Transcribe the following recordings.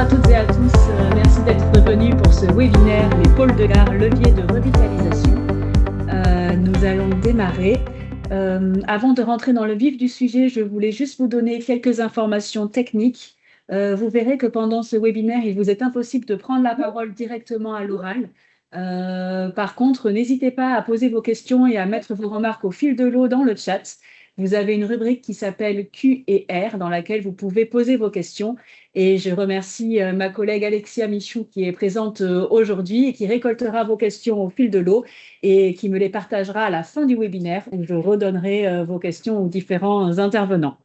à toutes et à tous, merci d'être venus pour ce webinaire Les pôles de gare, levier de revitalisation. Nous allons démarrer. Avant de rentrer dans le vif du sujet, je voulais juste vous donner quelques informations techniques. Vous verrez que pendant ce webinaire, il vous est impossible de prendre la parole directement à l'oral. Par contre, n'hésitez pas à poser vos questions et à mettre vos remarques au fil de l'eau dans le chat. Vous avez une rubrique qui s'appelle Q et R dans laquelle vous pouvez poser vos questions. Et je remercie ma collègue Alexia Michou qui est présente aujourd'hui et qui récoltera vos questions au fil de l'eau et qui me les partagera à la fin du webinaire où je redonnerai vos questions aux différents intervenants.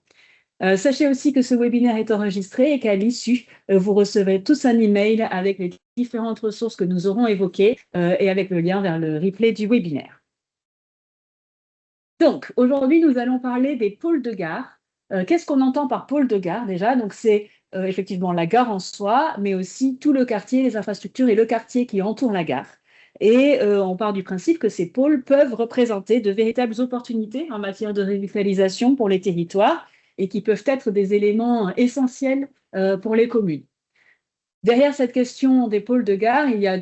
Sachez aussi que ce webinaire est enregistré et qu'à l'issue, vous recevrez tous un email avec les différentes ressources que nous aurons évoquées et avec le lien vers le replay du webinaire. Donc, aujourd'hui, nous allons parler des pôles de gare. Qu'est-ce qu'on entend par pôle de gare déjà? Donc, c'est effectivement la gare en soi, mais aussi tout le quartier, les infrastructures et le quartier qui entoure la gare. Et on part du principe que ces pôles peuvent représenter de véritables opportunités en matière de revitalisation pour les territoires et qui peuvent être des éléments essentiels pour les communes. Derrière cette question des pôles de gare, il y a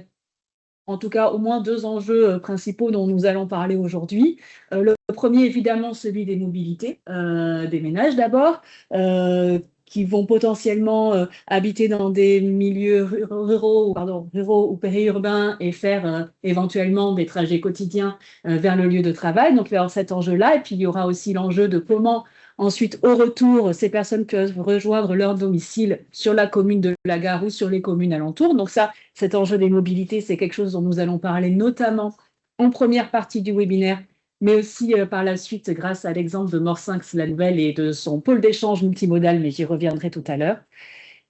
en tout cas au moins deux enjeux principaux dont nous allons parler aujourd'hui. Le premier, évidemment, celui des mobilités, des ménages d'abord, qui vont potentiellement habiter dans des milieux ruraux ou périurbains et faire éventuellement des trajets quotidiens vers le lieu de travail. Donc, il y aura cet enjeu-là. Et puis, il y aura aussi l'enjeu de comment ensuite, au retour, ces personnes peuvent rejoindre leur domicile sur la commune de la gare ou sur les communes alentours. Donc ça, cet enjeu des mobilités, c'est quelque chose dont nous allons parler notamment en première partie du webinaire, mais aussi par la suite grâce à l'exemple de Morsinx-la-Nouvelle et de son pôle d'échange multimodal, mais j'y reviendrai tout à l'heure.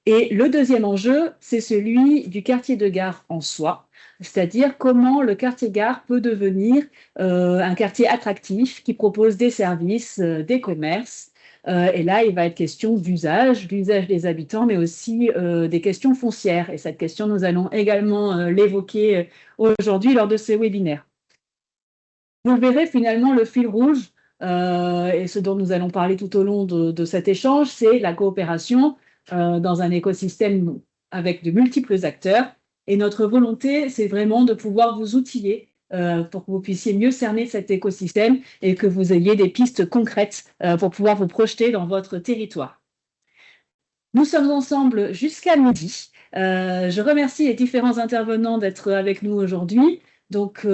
Et le deuxième enjeu, c'est celui du quartier de gare en soi, c'est-à-dire comment le quartier gare peut devenir un quartier attractif qui propose des services, des commerces. Et là, il va être question d'usage, l'usage des habitants, mais aussi des questions foncières. Et cette question, nous allons également l'évoquer aujourd'hui lors de ce webinaire. Vous verrez finalement le fil rouge, et ce dont nous allons parler tout au long de cet échange, c'est la coopération dans un écosystème avec de multiples acteurs. Et notre volonté, c'est vraiment de pouvoir vous outiller pour que vous puissiez mieux cerner cet écosystème et que vous ayez des pistes concrètes pour pouvoir vous projeter dans votre territoire. Nous sommes ensemble jusqu'à midi. Je remercie les différents intervenants d'être avec nous aujourd'hui. Donc,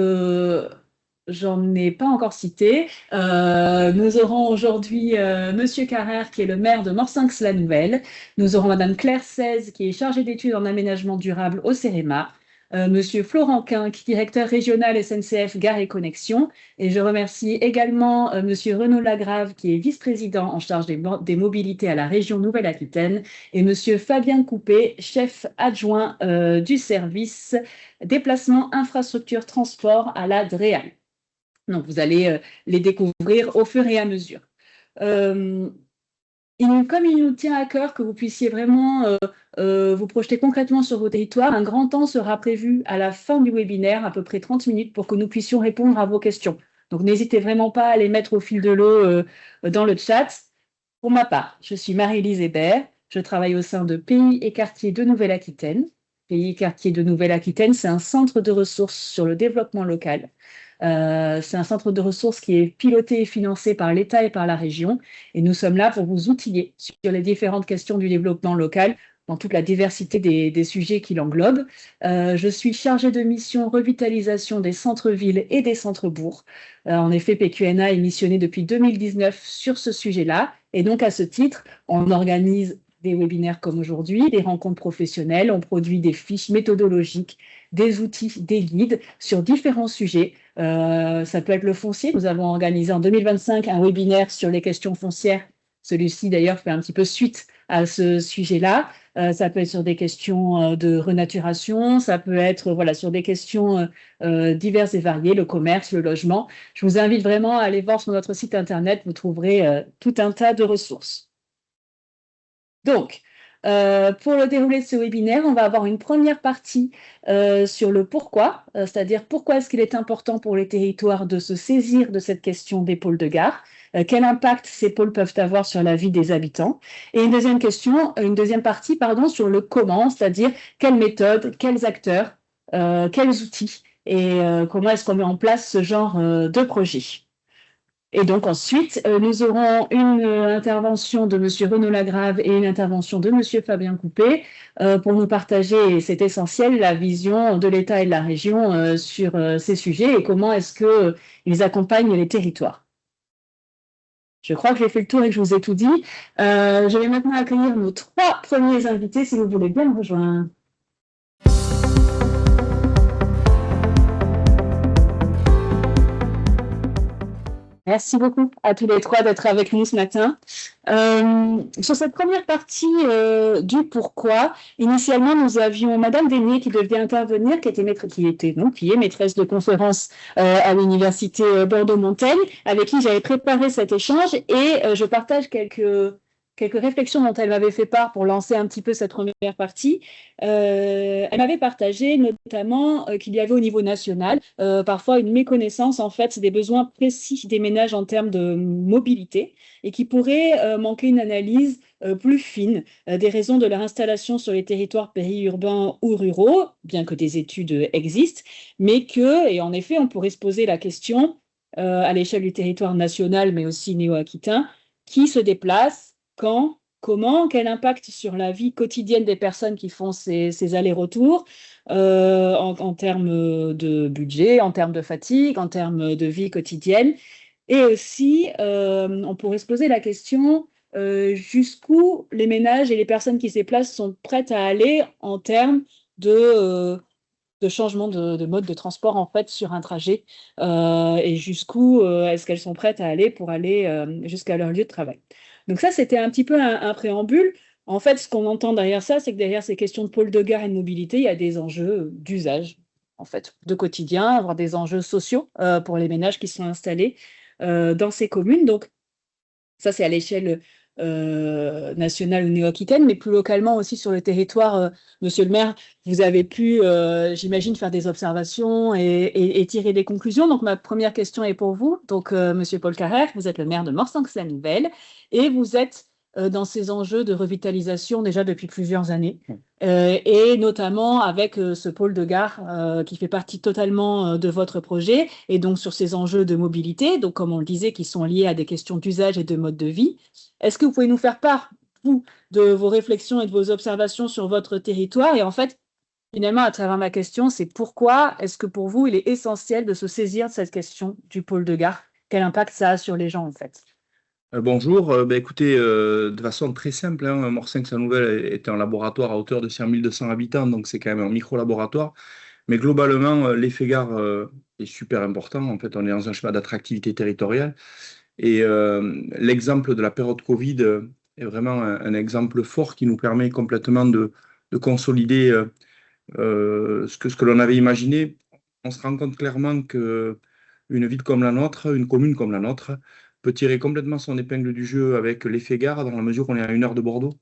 j'en ai pas encore cité. Nous aurons aujourd'hui Monsieur Carrère, qui est le maire de Morsinx-la-Nouvelle. Nous aurons Madame Claire Seize, qui est chargée d'études en aménagement durable au CEREMA. Monsieur Florent Quinck, directeur régional SNCF Gare et Connexion. Et je remercie également Monsieur Renaud Lagrave, qui est vice-président en charge des mobilités à la région Nouvelle-Aquitaine. Et Monsieur Fabien Coupé, chef adjoint du service déplacement infrastructure transport à la DREAL. Donc, vous allez les découvrir au fur et à mesure. Comme il nous tient à cœur que vous puissiez vraiment vous projeter concrètement sur vos territoires, un grand temps sera prévu à la fin du webinaire, à peu près 30 minutes, pour que nous puissions répondre à vos questions. Donc, n'hésitez vraiment pas à les mettre au fil de l'eau dans le chat. Pour ma part, je suis Marie-Lise Hébert. Je travaille au sein de Pays et Quartiers de Nouvelle-Aquitaine. Pays et Quartiers de Nouvelle-Aquitaine, c'est un centre de ressources sur le développement local. C'est un centre de ressources qui est piloté et financé par l'État et par la région. Et nous sommes là pour vous outiller sur les différentes questions du développement local dans toute la diversité des sujets qui l'englobent. Je suis chargée de mission revitalisation des centres-villes et des centres-bourgs. En effet, PQNA est missionné depuis 2019 sur ce sujet-là. Et donc, à ce titre, on organise des webinaires comme aujourd'hui, des rencontres professionnelles, on produit des fiches méthodologiques, des outils, des guides sur différents sujets. Ça peut être le foncier. Nous avons organisé en 2025 un webinaire sur les questions foncières. Celui-ci, d'ailleurs, fait un petit peu suite à ce sujet-là. Ça peut être sur des questions de renaturation, ça peut être sur des questions diverses et variées, le commerce, le logement. Je vous invite vraiment à aller voir sur notre site internet, vous trouverez tout un tas de ressources. Donc, Pour le déroulé de ce webinaire, on va avoir une première partie sur le pourquoi, c'est-à-dire pourquoi est-ce qu'il est important pour les territoires de se saisir de cette question des pôles de gare, quel impact ces pôles peuvent avoir sur la vie des habitants, et une deuxième partie, pardon, sur le comment, c'est-à-dire quelles méthodes, quels acteurs, quels outils, et comment est-ce qu'on met en place ce genre de projet. Et donc ensuite, nous aurons une intervention de Monsieur Renaud Lagrave et une intervention de Monsieur Fabien Coupé pour nous partager, et c'est essentiel, la vision de l'État et de la région sur ces sujets et comment est-ce qu'ils accompagnent les territoires. Je crois que j'ai fait le tour et que je vous ai tout dit. Je vais maintenant accueillir nos 3 premiers invités, si vous voulez bien me rejoindre. Merci beaucoup à tous les 3 d'être avec nous ce matin. Sur cette première partie du pourquoi, initialement, nous avions Madame Dénier qui devait intervenir, qui est maîtresse de conférence à l'Université Bordeaux-Montaigne, avec qui j'avais préparé cet échange et je partage quelques réflexions dont elle m'avait fait part pour lancer un petit peu cette première partie. Elle m'avait partagé notamment qu'il y avait au niveau national parfois une méconnaissance en fait des besoins précis des ménages en termes de mobilité et qui pourrait manquer une analyse plus fine des raisons de leur installation sur les territoires périurbains ou ruraux, bien que des études existent, mais et en effet on pourrait se poser la question à l'échelle du territoire national mais aussi néo-aquitain, qui se déplace, quand, comment, quel impact sur la vie quotidienne des personnes qui font ces allers-retours en termes de budget, en termes de fatigue, en termes de vie quotidienne. Et aussi, on pourrait se poser la question jusqu'où les ménages et les personnes qui se déplacent sont prêtes à aller en termes de changement de mode de transport en fait sur un trajet et jusqu'où est-ce qu'elles sont prêtes à aller pour aller jusqu'à leur lieu de travail. Donc ça, c'était un petit peu un préambule. En fait, ce qu'on entend derrière ça, c'est que derrière ces questions de pôle de gare et de mobilité, il y a des enjeux d'usage, en fait, de quotidien, voire des enjeux sociaux pour les ménages qui sont installés dans ces communes. Donc ça, c'est à l'échelle nationale ou néo-aquitaine, mais plus localement aussi sur le territoire. Monsieur le maire, vous avez pu, j'imagine, faire des observations et tirer des conclusions. Donc, ma première question est pour vous. Donc, Monsieur Paul Carrère, vous êtes le maire de Morsanx-la-Nouvelle et vous êtes dans ces enjeux de revitalisation déjà depuis plusieurs années, et notamment avec ce pôle de gare qui fait partie totalement de votre projet, et donc sur ces enjeux de mobilité, donc comme on le disait, qui sont liés à des questions d'usage et de mode de vie. Est-ce que vous pouvez nous faire part, vous, de vos réflexions et de vos observations sur votre territoire? Et en fait, finalement, à travers ma question, c'est pourquoi est-ce que pour vous, il est essentiel de se saisir de cette question du pôle de gare? Quel impact ça a sur les gens, en fait? Bonjour, écoutez, de façon très simple, hein, Morsanx-la-Nouvelle est un laboratoire à hauteur de 5200 habitants, donc c'est quand même un micro-laboratoire. Mais globalement, l'effet gare est super important. En fait, on est dans un schéma d'attractivité territoriale. Et l'exemple de la période Covid est vraiment un exemple fort qui nous permet complètement de consolider ce que l'on avait imaginé. On se rend compte clairement qu'une ville comme la nôtre, une commune comme la nôtre, peut tirer complètement son épingle du jeu avec l'effet gare dans la mesure où on est à 1 heure de Bordeaux,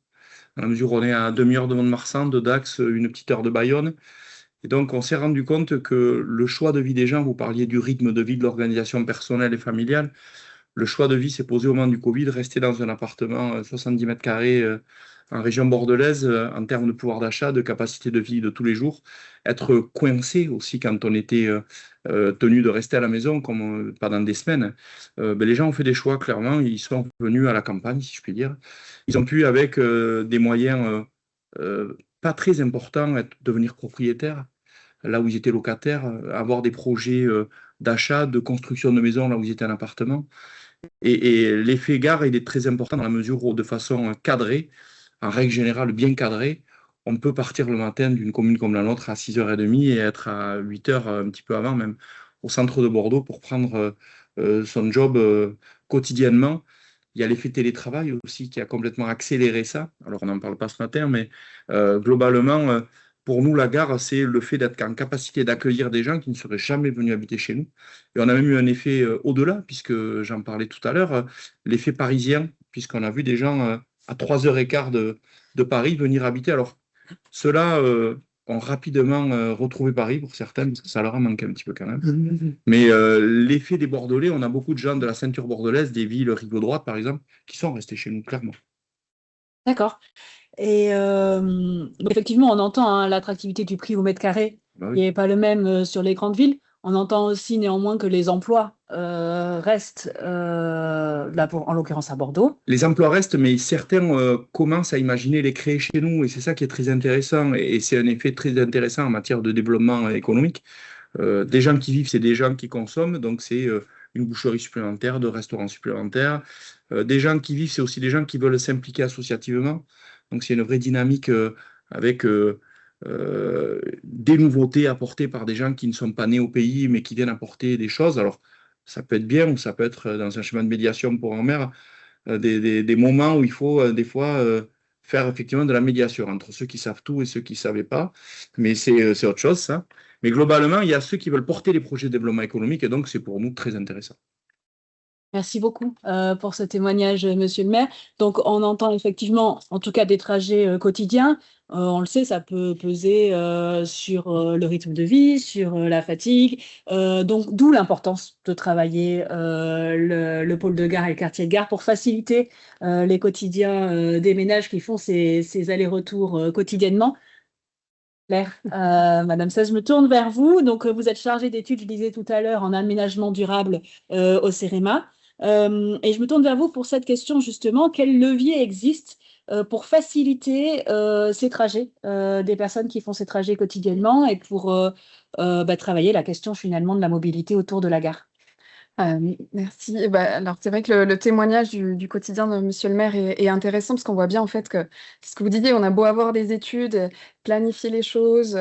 dans la mesure où on est à demi-heure de Mont-de-Marsan, de Dax, une petite heure de Bayonne. Et donc, on s'est rendu compte que le choix de vie des gens, vous parliez du rythme de vie, de l'organisation personnelle et familiale, le choix de vie s'est posé au moment du Covid, rester dans un appartement 70 mètres carrés en région bordelaise, en termes de pouvoir d'achat, de capacité de vie de tous les jours, être coincé aussi quand on était tenu de rester à la maison comme pendant des semaines. Les gens ont fait des choix, clairement, ils sont venus à la campagne, si je puis dire. Ils ont pu, avec des moyens pas très importants, devenir propriétaires là où ils étaient locataires, avoir des projets d'achat, de construction de maisons là où ils étaient en appartement. Et l'effet gare, il est très important dans la mesure où, de façon cadrée, en règle générale bien cadrée, on peut partir le matin d'une commune comme la nôtre à 6h30 et être à 8h, un petit peu avant même, au centre de Bordeaux pour prendre son job quotidiennement. Il y a l'effet télétravail aussi qui a complètement accéléré ça. Alors, on n'en parle pas ce matin, mais globalement, pour nous, la gare, c'est le fait d'être en capacité d'accueillir des gens qui ne seraient jamais venus habiter chez nous. Et on a même eu un effet au-delà, puisque j'en parlais tout à l'heure, l'effet parisien, puisqu'on a vu des gens à 3h15 de Paris, venir habiter. Alors, ceux-là ont rapidement retrouvé Paris pour certains, parce que ça leur a manqué un petit peu quand même. Mais l'effet des Bordelais, on a beaucoup de gens de la ceinture bordelaise, des villes rive droite par exemple, qui sont restés chez nous, clairement. D'accord. Et effectivement, on entend l'attractivité du prix au mètre carré, Bah qui oui. n'est pas le même sur les grandes villes. On entend aussi néanmoins que les emplois restent, là en l'occurrence à Bordeaux. Les emplois restent, mais certains commencent à imaginer les créer chez nous, et c'est ça qui est très intéressant, et c'est un effet très intéressant en matière de développement économique. Des gens qui vivent, c'est des gens qui consomment, donc c'est une boucherie supplémentaire, de restaurants supplémentaires. Des gens qui vivent, c'est aussi des gens qui veulent s'impliquer associativement, donc c'est une vraie dynamique avec des nouveautés apportées par des gens qui ne sont pas nés au pays, mais qui viennent apporter des choses. Alors, ça peut être bien, ou ça peut être dans un chemin de médiation pour en mer, des moments où il faut des fois faire effectivement de la médiation entre ceux qui savent tout et ceux qui ne savaient pas. Mais c'est autre chose, ça. Mais globalement, il y a ceux qui veulent porter les projets de développement économique et donc c'est pour nous très intéressant. Merci beaucoup pour ce témoignage, monsieur le maire. Donc, on entend effectivement, en tout cas, des trajets quotidiens. On le sait, ça peut peser sur le rythme de vie, sur la fatigue. Donc, d'où l'importance de travailler le pôle de gare et le quartier de gare pour faciliter les quotidiens des ménages qui font ces allers-retours quotidiennement. Claire, Madame Seize, je me tourne vers vous. Donc, vous êtes chargée d'études, je disais tout à l'heure, en aménagement durable au CEREMA. Et je me tourne vers vous pour cette question, justement. Quel levier existe pour faciliter ces trajets des personnes qui font ces trajets quotidiennement et pour travailler la question, finalement, de la mobilité autour de la gare? Merci. Alors, c'est vrai que le témoignage du quotidien de monsieur le maire est intéressant parce qu'on voit bien en fait que c'est ce que vous disiez, on a beau avoir des études, planifier les choses,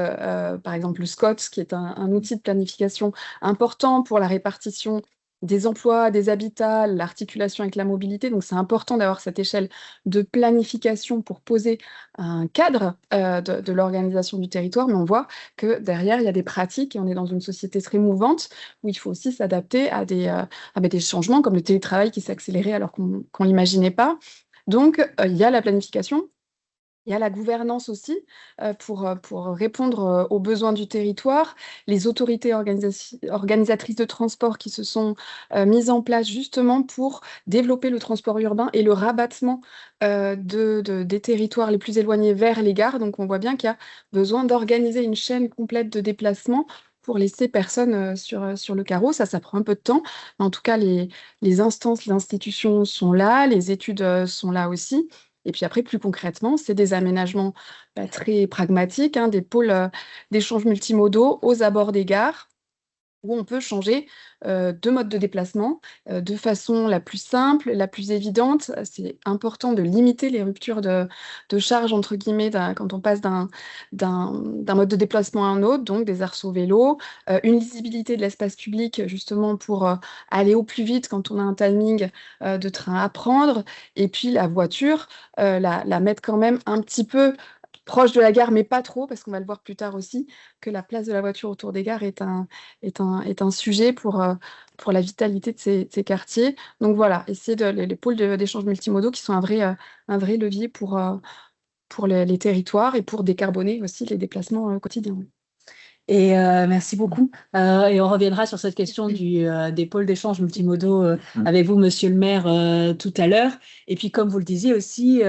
par exemple le SCOT, qui est un outil de planification important pour la répartition des emplois, des habitats, l'articulation avec la mobilité. Donc, c'est important d'avoir cette échelle de planification pour poser un cadre de l'organisation du territoire. Mais on voit que derrière, il y a des pratiques et on est dans une société très mouvante où il faut aussi s'adapter à des changements comme le télétravail qui s'est accéléré alors qu'on ne l'imaginait pas. Donc, il y a la planification, il y a la gouvernance aussi pour répondre aux besoins du territoire, les autorités organisatrices de transport qui se sont mises en place justement pour développer le transport urbain et le rabattement des territoires les plus éloignés vers les gares. Donc on voit bien qu'il y a besoin d'organiser une chaîne complète de déplacement pour laisser personne sur le carreau. Ça prend un peu de temps. Mais en tout cas, les instances, les institutions sont là, les études sont là aussi. Et puis après, plus concrètement, c'est des aménagements très pragmatiques, hein, des pôles d'échanges multimodaux aux abords des gares, où on peut changer de mode de déplacement de façon la plus simple, la plus évidente. C'est important de limiter les ruptures de charge, entre guillemets, quand on passe d'un mode de déplacement à un autre, donc des arceaux vélos, une lisibilité de l'espace public, justement, pour aller au plus vite quand on a un timing de train à prendre, et puis la voiture, la mettre quand même un petit peu proche de la gare, mais pas trop, parce qu'on va le voir plus tard aussi, que la place de la voiture autour des gares est un sujet pour la vitalité de ces quartiers. Donc voilà, essayer les pôles d'échanges multimodaux qui sont un vrai levier pour les territoires et pour décarboner aussi les déplacements quotidiens. Oui. Et merci beaucoup. Et on reviendra sur cette question des pôles d'échange multimodaux avec vous, monsieur le maire, tout à l'heure. Et puis, comme vous le disiez aussi,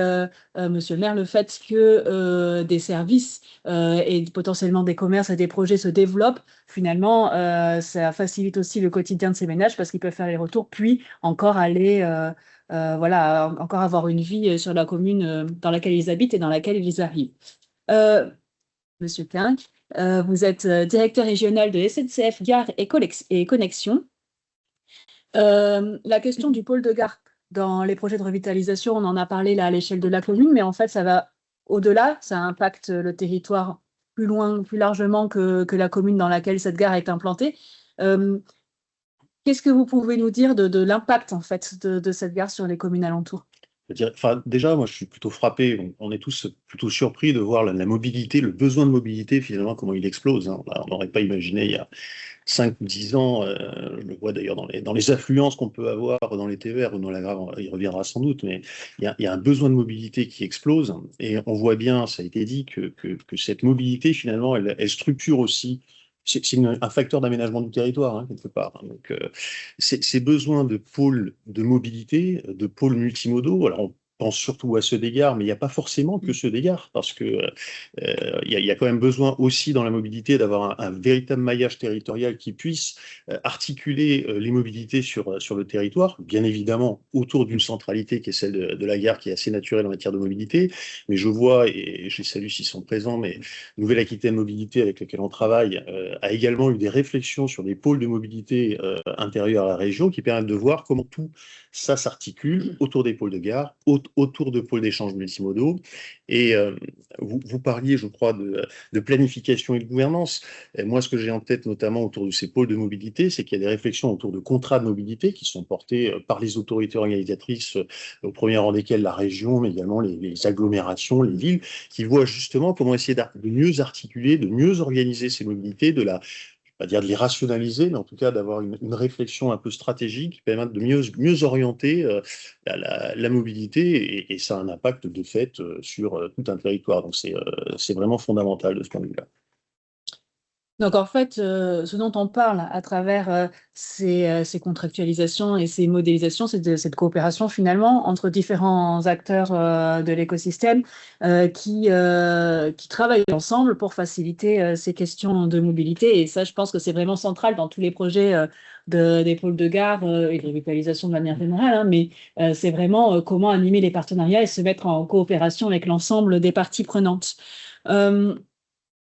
monsieur le maire, le fait que des services et potentiellement des commerces et des projets se développent, finalement, ça facilite aussi le quotidien de ces ménages parce qu'ils peuvent faire les retours, puis encore aller, voilà, encore avoir une vie sur la commune dans laquelle ils habitent et dans laquelle ils arrivent. Monsieur Pink, vous êtes directeur régional de SNCF Gare et Connexion. La question du pôle de gare dans les projets de revitalisation, on en a parlé là à l'échelle de la commune, mais en fait, ça va au-delà, ça impacte le territoire plus loin, plus largement que la commune dans laquelle cette gare est implantée. Qu'est-ce que vous pouvez nous dire de l'impact en fait de cette gare sur les communes alentours? Enfin, déjà, moi, je suis plutôt frappé. On est tous plutôt surpris de voir la mobilité, le besoin de mobilité, finalement, comment il explose, hein. On n'aurait pas imaginé il y a 5 ou 10 ans, je le vois d'ailleurs dans les affluences qu'on peut avoir dans les TER ou dans la gare, il reviendra sans doute, mais il y a un besoin de mobilité qui explose. Et on voit bien, ça a été dit, que cette mobilité, finalement, elle structure aussi. C'est un facteur d'aménagement du territoire, hein, quelque part, hein. Donc, ces besoins de pôles de mobilité, de pôles multimodaux, alors on pense surtout à ceux des gares, mais il n'y a pas forcément que ceux des gares, parce que il y a quand même besoin aussi dans la mobilité d'avoir un véritable maillage territorial qui puisse articuler les mobilités sur le territoire, bien évidemment autour d'une centralité qui est celle de la gare, qui est assez naturelle en matière de mobilité. Mais je vois, et je les salue s'ils sont présents, mais Nouvelle-Aquitaine Mobilité, avec laquelle on travaille, a également eu des réflexions sur des pôles de mobilité intérieurs à la région qui permettent de voir comment tout ça s'articule autour des pôles de gare, autour de pôles d'échanges multimodaux. Et vous parliez, je crois, de planification et de gouvernance. Et moi, ce que j'ai en tête, notamment autour de ces pôles de mobilité, c'est qu'il y a des réflexions autour de contrats de mobilité qui sont portés par les autorités organisatrices, au premier rang desquelles la région, mais également les agglomérations, les villes, qui voient justement comment essayer de mieux articuler, de mieux organiser ces mobilités, pas dire de les rationaliser, mais en tout cas d'avoir une réflexion un peu stratégique qui permette de mieux orienter la mobilité, et ça a un impact de fait sur tout un territoire. Donc c'est vraiment fondamental de ce point de vue-là. Donc en fait, ce dont on parle à travers ces contractualisations et ces modélisations, c'est de cette coopération finalement entre différents acteurs de l'écosystème qui travaillent ensemble pour faciliter ces questions de mobilité. Et ça, je pense que c'est vraiment central dans tous les projets des pôles de gare et de revitalisation de manière générale, hein, mais c'est vraiment comment animer les partenariats et se mettre en coopération avec l'ensemble des parties prenantes.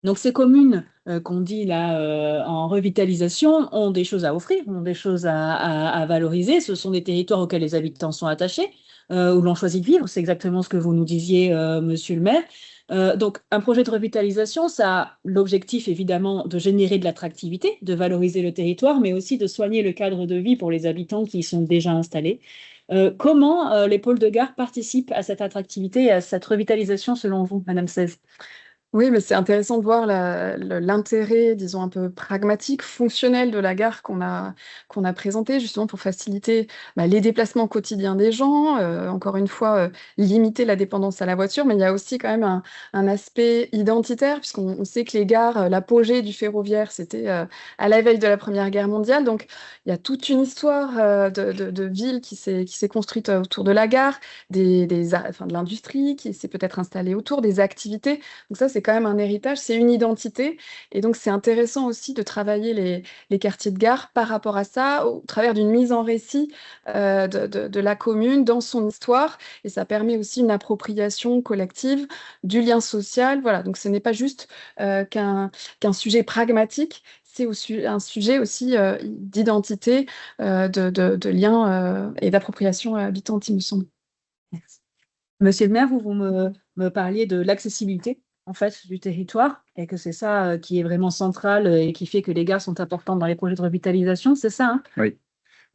Donc ces communes qu'on dit là en revitalisation ont des choses à offrir, ont des choses à valoriser. Ce sont des territoires auxquels les habitants sont attachés, où l'on choisit de vivre. C'est exactement ce que vous nous disiez, monsieur le maire. Donc un projet de revitalisation, ça a l'objectif évidemment de générer de l'attractivité, de valoriser le territoire, mais aussi de soigner le cadre de vie pour les habitants qui y sont déjà installés. Comment les pôles de gare participent à cette attractivité et à cette revitalisation selon vous, Madame Seize? Oui, mais c'est intéressant de voir l'intérêt, disons, un peu pragmatique, fonctionnel de la gare qu'on a présenté, justement pour faciliter les déplacements quotidiens des gens, encore une fois, limiter la dépendance à la voiture, mais il y a aussi quand même un aspect identitaire, puisqu'on sait que les gares, l'apogée du ferroviaire, c'était à la veille de la Première Guerre mondiale, donc il y a toute une histoire de ville qui s'est construite autour de la gare, enfin, de l'industrie qui s'est peut-être installée autour, des activités. Donc ça, c'est quand même un héritage, c'est une identité. Et donc, c'est intéressant aussi de travailler les quartiers de gare par rapport à ça, au travers d'une mise en récit de la commune dans son histoire. Et ça permet aussi une appropriation collective du lien social. Voilà, donc ce n'est pas juste qu'un sujet pragmatique, c'est un sujet aussi d'identité, de lien et d'appropriation habitante, il me semble. Merci. Monsieur le maire, vous me parliez de l'accessibilité en fait du territoire et que c'est ça qui est vraiment central et qui fait que les gares sont importantes dans les projets de revitalisation, c'est ça, hein? Oui.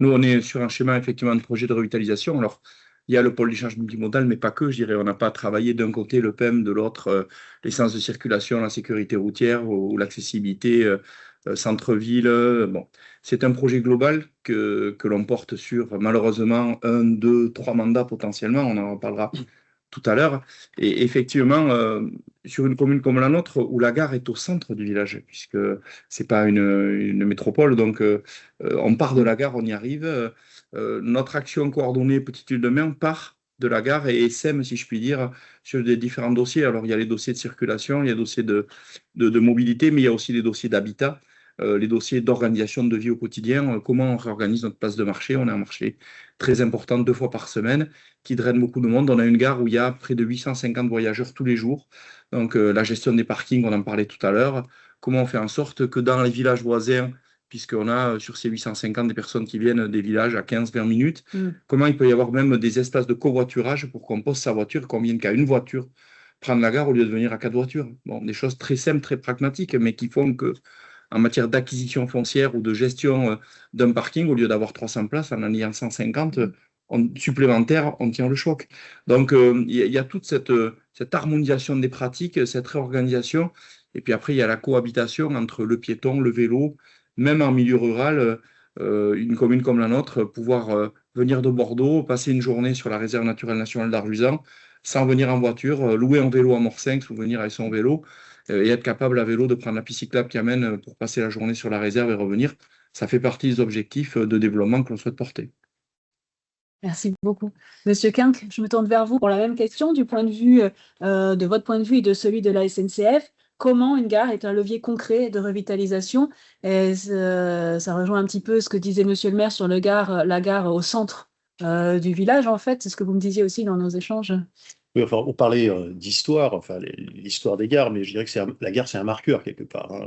Nous, on est sur un schéma effectivement de projet de revitalisation. Alors, il y a le pôle d'échange multimodal, mais pas que, je dirais. On n'a pas travaillé d'un côté le PEM, de l'autre les sens de circulation, la sécurité routière ou l'accessibilité centre-ville. Bon, c'est un projet global que l'on porte sur malheureusement 1, 2, 3 mandats potentiellement. On en reparlera tout à l'heure. Et effectivement, sur une commune comme la nôtre, où la gare est au centre du village, puisque c'est pas une métropole, donc on part de la gare, on y arrive. Notre action coordonnée Petite Île de Main part de la gare et sème, si je puis dire, sur des différents dossiers. Alors, il y a les dossiers de circulation, il y a les dossiers de mobilité, mais il y a aussi les dossiers d'habitat. Les dossiers d'organisation de vie au quotidien, comment on réorganise notre place de marché. On a un marché très important 2 fois par semaine qui draine beaucoup de monde. On a une gare où il y a près de 850 voyageurs tous les jours. Donc la gestion des parkings, on en parlait tout à l'heure. Comment on fait en sorte que dans les villages voisins, puisqu'on a sur ces 850 des personnes qui viennent des villages à 15-20 minutes, comment il peut y avoir même des espaces de covoiturage pour qu'on pose sa voiture, qu'on vienne qu'à une voiture prendre la gare au lieu de venir à 4 voitures. Bon, des choses très simples, très pragmatiques, mais qui font que en matière d'acquisition foncière ou de gestion d'un parking, au lieu d'avoir 300 places, en en ayant 150, supplémentaire, on tient le choc. Donc, il y a toute cette harmonisation des pratiques, cette réorganisation. Et puis après, il y a la cohabitation entre le piéton, le vélo, même en milieu rural, une commune comme la nôtre, pouvoir venir de Bordeaux, passer une journée sur la réserve naturelle nationale d'Arlusan, sans venir en voiture, louer un vélo à Morsinx ou venir avec son vélo, et être capable à vélo de prendre la piste cyclable qui amène pour passer la journée sur la réserve et revenir. Ça fait partie des objectifs de développement que l'on souhaite porter. Merci beaucoup. Monsieur Quinck, je me tourne vers vous pour la même question. Du point de vue, de votre point de vue et de celui de la SNCF, comment une gare est un levier concret de revitalisation? Et ça rejoint un petit peu ce que disait Monsieur le maire sur la gare au centre du village, en fait. C'est ce que vous me disiez aussi dans nos échanges. Oui, enfin, on parlait d'histoire, enfin l'histoire des gares, mais je dirais que la gare, c'est un marqueur quelque part, hein.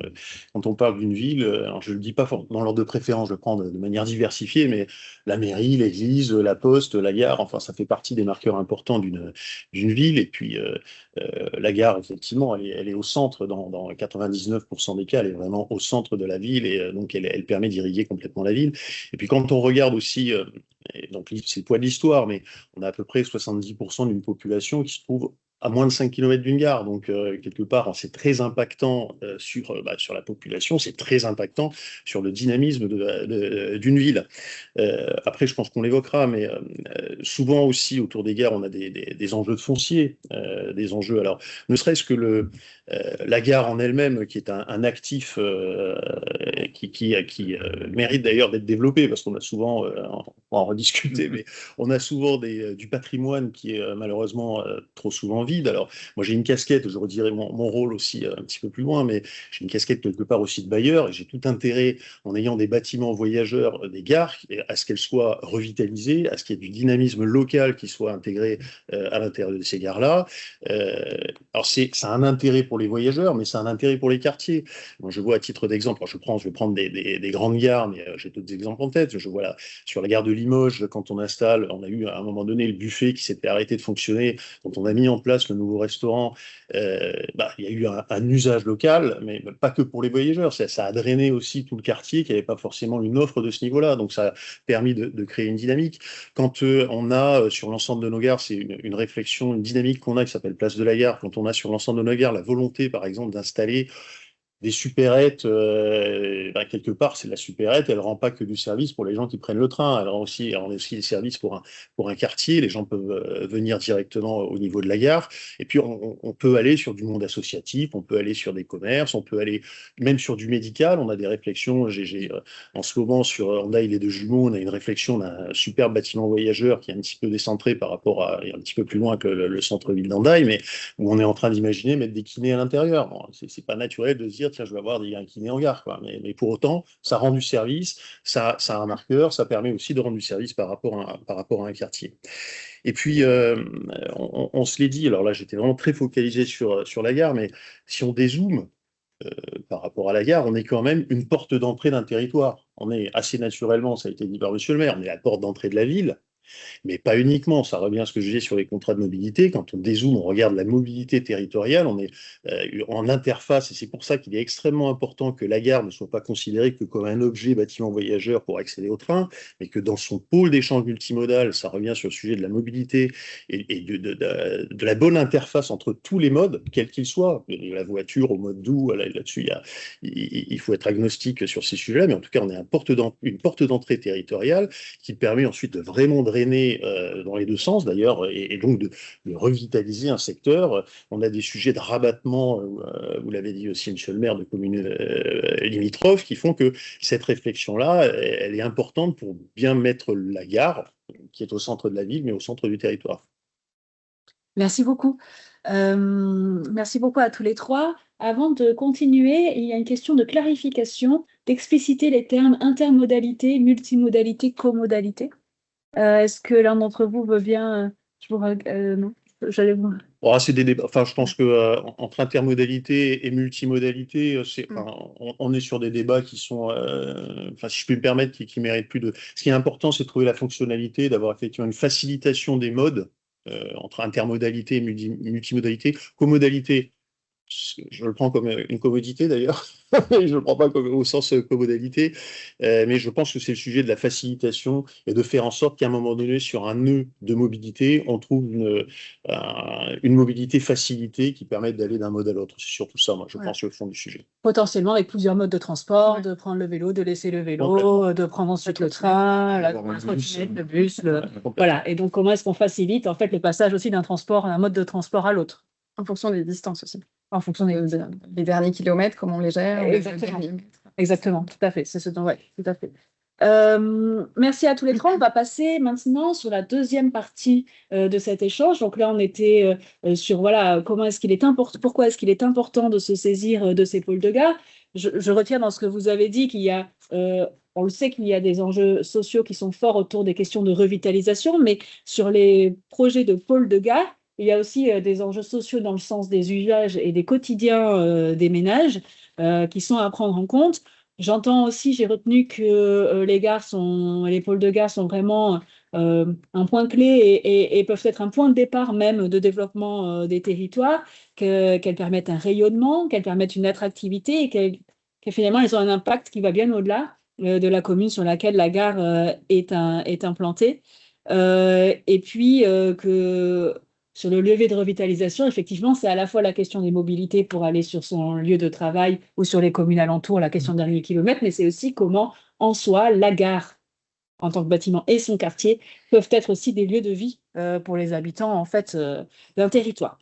Quand on parle d'une ville, alors je ne le dis pas dans l'ordre de préférence, je le prends de manière diversifiée, mais la mairie, l'église, la poste, la gare, enfin, ça fait partie des marqueurs importants d'une ville. Et puis, la gare, effectivement, elle est au centre, dans 99% des cas, elle est vraiment au centre de la ville, et donc elle permet d'irriguer complètement la ville. Et puis, quand on regarde aussi, donc c'est le poids de l'histoire, mais on a à peu près 70% d'une population qui se trouve à moins de 5 km d'une gare. Donc, quelque part, c'est très impactant sur la population, c'est très impactant sur le dynamisme d'une ville. Après, je pense qu'on l'évoquera, mais souvent aussi, autour des gares, on a des enjeux de foncier, des enjeux, alors, ne serait-ce que la gare en elle-même, qui est un actif qui mérite d'ailleurs d'être développé, parce qu'on a souvent, on va en rediscuter, mais on a souvent du patrimoine qui est malheureusement trop souvent vide. Alors, moi j'ai une casquette, je redirai mon rôle aussi un petit peu plus loin, mais j'ai une casquette quelque part aussi de bailleur, et j'ai tout intérêt, en ayant des bâtiments voyageurs, des gares, à ce qu'elles soient revitalisées, à ce qu'il y ait du dynamisme local qui soit intégré à l'intérieur de ces gares-là. Alors, ça a un intérêt pour les voyageurs, mais ça a un intérêt pour les quartiers. Moi, je vois à titre d'exemple, je vais prendre des grandes gares, mais j'ai d'autres exemples en tête. Je vois là, sur la gare de Limoges, quand on installe, on a eu à un moment donné le buffet qui s'était arrêté de fonctionner, quand on a mis en place le nouveau restaurant, il y a eu un usage local, mais pas que pour les voyageurs. Ça a drainé aussi tout le quartier qui n'avait pas forcément une offre de ce niveau-là. Donc ça a permis de créer une dynamique. Quand on a sur l'ensemble de nos gares, c'est une réflexion, une dynamique qu'on a qui s'appelle Place de la Gare, quand on a sur l'ensemble de nos gares la volonté, par exemple, d'installer des supérettes, quelque part, c'est la supérette, elle rend pas que du service pour les gens qui prennent le train, elle rend aussi des services pour un quartier, les gens peuvent venir directement au niveau de la gare, et puis on peut aller sur du monde associatif, on peut aller sur des commerces, on peut aller même sur du médical, on a des réflexions, en ce moment sur Hendaye les deux jumeaux, on a une réflexion d'un superbe bâtiment voyageur qui est un petit peu décentré par rapport à, et un petit peu plus loin que le centre-ville d'Hendaye, mais où on est en train d'imaginer mettre des kinés à l'intérieur. Bon, c'est pas naturel de se dire, tiens, je vais avoir un kiné en gare, quoi. Mais pour autant, ça rend du service, ça a un marqueur, ça permet aussi de rendre du service par rapport à un quartier. Et puis, on se l'est dit, alors là, j'étais vraiment très focalisé sur la gare, mais si on dézoome, par rapport à la gare, on est quand même une porte d'entrée d'un territoire. On est assez naturellement, ça a été dit par monsieur le maire, on est la porte d'entrée de la ville. Mais pas uniquement, ça revient à ce que je disais sur les contrats de mobilité. Quand on dézoome, on regarde la mobilité territoriale, on est en interface, et c'est pour ça qu'il est extrêmement important que la gare ne soit pas considérée que comme un objet bâtiment voyageur pour accéder au train, mais que dans son pôle d'échange multimodal, ça revient sur le sujet de la mobilité et de la bonne interface entre tous les modes, quels qu'ils soient, de la voiture au mode doux, là-dessus, il faut être agnostique sur ces sujets-là, mais en tout cas, on est une porte d'entrée territoriale qui permet ensuite de vraiment drainer dans les deux sens d'ailleurs, et donc de revitaliser un secteur. On a des sujets de rabattement, vous l'avez dit aussi, monsieur le maire, de communes limitrophes, qui font que cette réflexion-là, elle est importante pour bien mettre la gare, qui est au centre de la ville, mais au centre du territoire. Merci beaucoup. Merci beaucoup à tous les trois. Avant de continuer, il y a une question de clarification, d'expliciter les termes intermodalité, multimodalité, comodalité. Est-ce que l'un d'entre vous veut bien non, j'allais vous... C'est des débats. Enfin, je pense que entre intermodalité et multimodalité, on est sur des débats qui sont, si je puis me permettre, qui méritent plus de. Ce qui est important, c'est de trouver la fonctionnalité, d'avoir effectivement une facilitation des modes entre intermodalité et multimodalité. Comodalité, Je le prends comme une commodité d'ailleurs, je ne le prends pas comme, au sens commodalité, mais je pense que c'est le sujet de la facilitation et de faire en sorte qu'à un moment donné, sur un nœud de mobilité, on trouve une mobilité facilitée qui permette d'aller d'un mode à l'autre. C'est surtout ça, moi, je pense, le fond du sujet. Potentiellement avec plusieurs modes de transport, Ouais. de prendre le vélo, de laisser le vélo, Complètement. de prendre ensuite le train, la Avoir un bus. trottinette, le bus. Complètement. Voilà. Et donc, comment est-ce qu'on facilite en fait le passage aussi d'un mode de transport à l'autre, En fonction des distances aussi. en fonction des. Les derniers kilomètres, comment on les gère. Exactement. le dernier mètre. Exactement, tout à fait. C'est ce dont, ouais, tout à fait. Merci à tous les trois. On va passer maintenant sur la deuxième partie de cet échange. Donc là, on était sur voilà comment est-ce qu'il est important, pourquoi est-ce qu'il est important de se saisir de ces pôles de gare. Je retiens dans ce que vous avez dit qu'il y a, on le sait qu'il y a des enjeux sociaux qui sont forts autour des questions de revitalisation, mais sur les projets de pôles de gare, il y a aussi des enjeux sociaux dans le sens des usages et des quotidiens des ménages qui sont à prendre en compte. J'entends aussi, j'ai retenu que les pôles de gare sont vraiment un point clé et peuvent être un point de départ même de développement des territoires, qu'elles permettent un rayonnement, qu'elles permettent une attractivité et que finalement elles ont un impact qui va bien au-delà de la commune sur laquelle la gare est implantée. Et puis que sur le levier de revitalisation, effectivement, c'est à la fois la question des mobilités pour aller sur son lieu de travail ou sur les communes alentours, la question des derniers kilomètres, mais c'est aussi comment, en soi, la gare, en tant que bâtiment, et son quartier peuvent être aussi des lieux de vie pour les habitants, en fait, d'un territoire.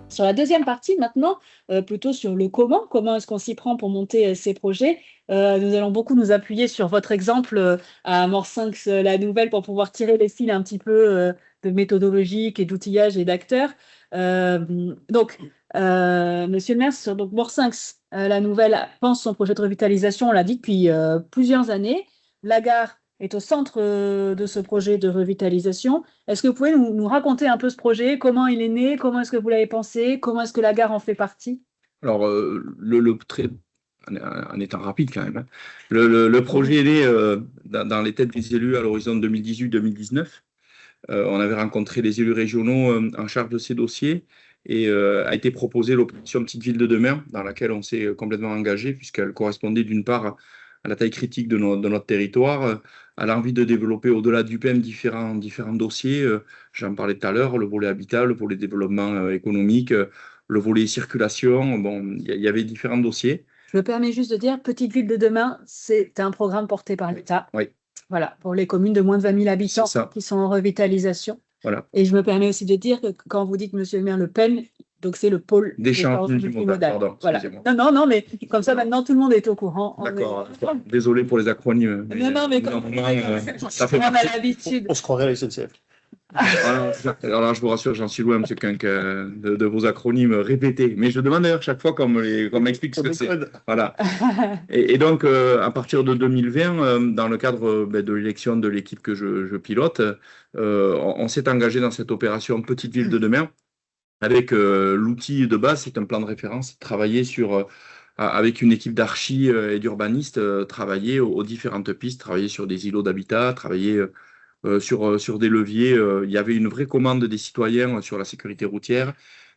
Sur la deuxième partie, maintenant, plutôt sur le comment est-ce qu'on s'y prend pour monter ces projets. Nous allons beaucoup nous appuyer sur votre exemple à Morsinx la Nouvelle pour pouvoir tirer les fils un petit peu de méthodologique et d'outillage et d'acteurs. Donc, Monsieur le maire, sur donc Morsinx la Nouvelle pense son projet de revitalisation, on l'a dit depuis plusieurs années. La gare est au centre de ce projet de revitalisation. Est-ce que vous pouvez nous raconter un peu ce projet, comment il est né, comment est-ce que vous l'avez pensé, comment est-ce que la gare en fait partie? Alors, en étant rapide quand même, hein. Le projet est né dans les têtes des élus à l'horizon 2018-2019. On avait rencontré les élus régionaux en charge de ces dossiers et a été proposée l'opération Petite Ville de demain, dans laquelle on s'est complètement engagé, puisqu'elle correspondait d'une part à la taille critique de notre territoire, à l'envie de développer au-delà du PEM différents dossiers. J'en parlais tout à l'heure, le volet habitat, le volet développement économique, le volet circulation. Bon, il y avait différents dossiers. Je me permets juste de dire, Petite Ville de demain, c'est un programme porté par l'État. Oui. Voilà, pour les communes de moins de 20 000 habitants qui sont en revitalisation. Voilà. Et je me permets aussi de dire que quand vous dites, Monsieur le maire, le PEM, donc c'est le pôle d'échange multimodal. Pardon, voilà. Non, mais comme ça maintenant tout le monde est au courant. D'accord. Désolé pour les acronymes. Non, mais ça fait on a l'habitude. On se croirait à la SNCF. Alors là, je vous rassure, j'en suis loin, M. Kunk, de vos acronymes répétés. Mais je demande d'ailleurs chaque fois qu'on m'explique ce que c'est. Voilà. Et donc, à partir de 2020, dans le cadre de l'élection de l'équipe que je pilote, on s'est engagé dans cette opération Petite Ville de demain avec l'outil de base, c'est un plan de référence, travailler avec une équipe d'archi et d'urbanistes, travailler aux différentes pistes, travailler sur des îlots d'habitat, travailler sur des leviers. Il y avait une vraie commande des citoyens sur la sécurité routière.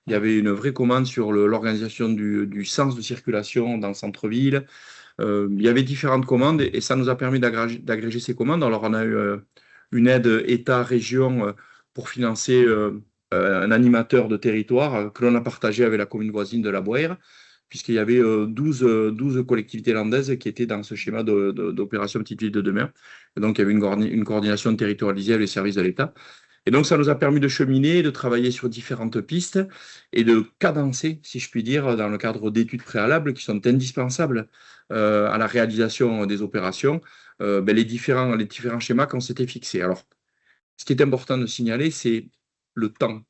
Il y avait une vraie commande sur l'organisation du sens de circulation dans le centre-ville. Il y avait différentes commandes et ça nous a permis d'agréger ces commandes. Alors, on a eu une aide État-région pour financer un animateur de territoire que l'on a partagé avec la commune voisine de la Boère, puisqu'il y avait 12 collectivités landaises qui étaient dans ce schéma d'opération Petite Ville de demain. Et donc, il y avait une coordination territorialisée avec les services de l'État. Et donc, ça nous a permis de cheminer, de travailler sur différentes pistes et de cadencer, si je puis dire, dans le cadre d'études préalables qui sont indispensables à la réalisation des opérations, les différents schémas qu'on s'était fixés. Alors, ce qui est important de signaler, c'est le temps.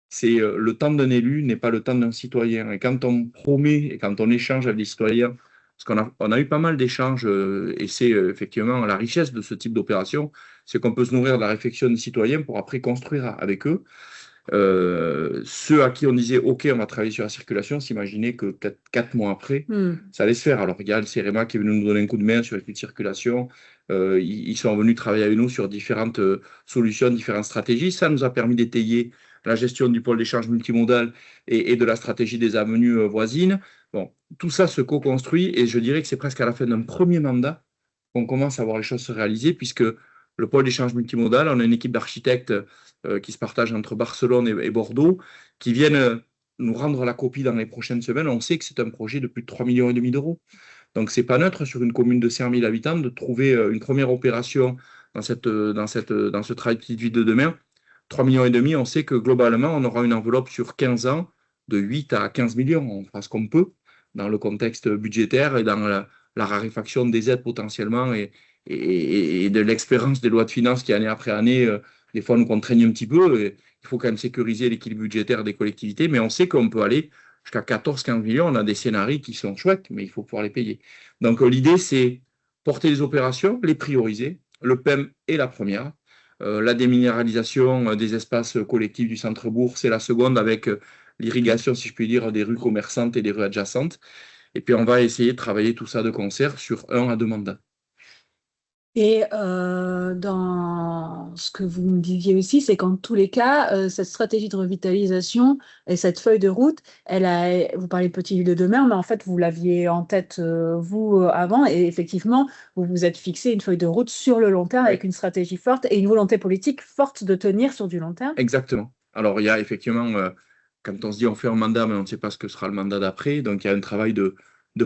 C'est le temps d'un élu n'est pas le temps d'un citoyen. Et quand on promet et quand on échange avec des citoyens, parce qu'on a eu pas mal d'échanges, et c'est effectivement la richesse de ce type d'opération, c'est qu'on peut se nourrir de la réflexion des citoyens pour après construire avec eux. Ceux à qui on disait OK, on va travailler sur la circulation, s'imaginaient que peut-être 4 mois après, ça allait se faire. Alors il y a le CEREMA qui est venu nous donner un coup de main sur les flux de circulation. Ils sont venus travailler avec nous sur différentes solutions, différentes stratégies. Ça nous a permis d'étayer la gestion du pôle d'échange multimodal et de la stratégie des avenues voisines. Bon, tout ça se co-construit et je dirais que c'est presque à la fin d'un premier mandat qu'on commence à voir les choses se réaliser, puisque le pôle d'échange multimodal, on a une équipe d'architectes qui se partagent entre Barcelone et Bordeaux, qui viennent nous rendre la copie dans les prochaines semaines. On sait que c'est un projet de plus de 3,5 millions d'euros. Donc, ce n'est pas neutre sur une commune de 5 000 habitants de trouver une première opération dans ce travail Petite Ville de demain. 3,5 millions, on sait que globalement, on aura une enveloppe sur 15 ans de 8 à 15 millions. On fera ce qu'on peut dans le contexte budgétaire et dans la raréfaction des aides potentiellement et de l'expérience des lois de finances qui, année après année, des fois nous contraignent un petit peu. Et il faut quand même sécuriser l'équilibre budgétaire des collectivités, mais on sait qu'on peut aller jusqu'à 14-15 millions. On a des scénarios qui sont chouettes, mais il faut pouvoir les payer. Donc l'idée, c'est porter les opérations, les prioriser. Le PEM est la première. La déminéralisation des espaces collectifs du centre-bourg, c'est la seconde avec l'irrigation, si je puis dire, des rues commerçantes et des rues adjacentes. Et puis, on va essayer de travailler tout ça de concert sur 1 à 2 mandats. Et dans ce que vous me disiez aussi, c'est qu'en tous les cas, cette stratégie de revitalisation et cette feuille de route, vous parlez de Petite Ville de demain, mais en fait, vous l'aviez en tête, vous, avant, et effectivement, vous vous êtes fixé une feuille de route sur le long terme avec une stratégie forte et une volonté politique forte de tenir sur du long terme. Exactement. Alors, il y a effectivement, quand on se dit on fait un mandat, mais on ne sait pas ce que sera le mandat d'après, donc il y a un travail de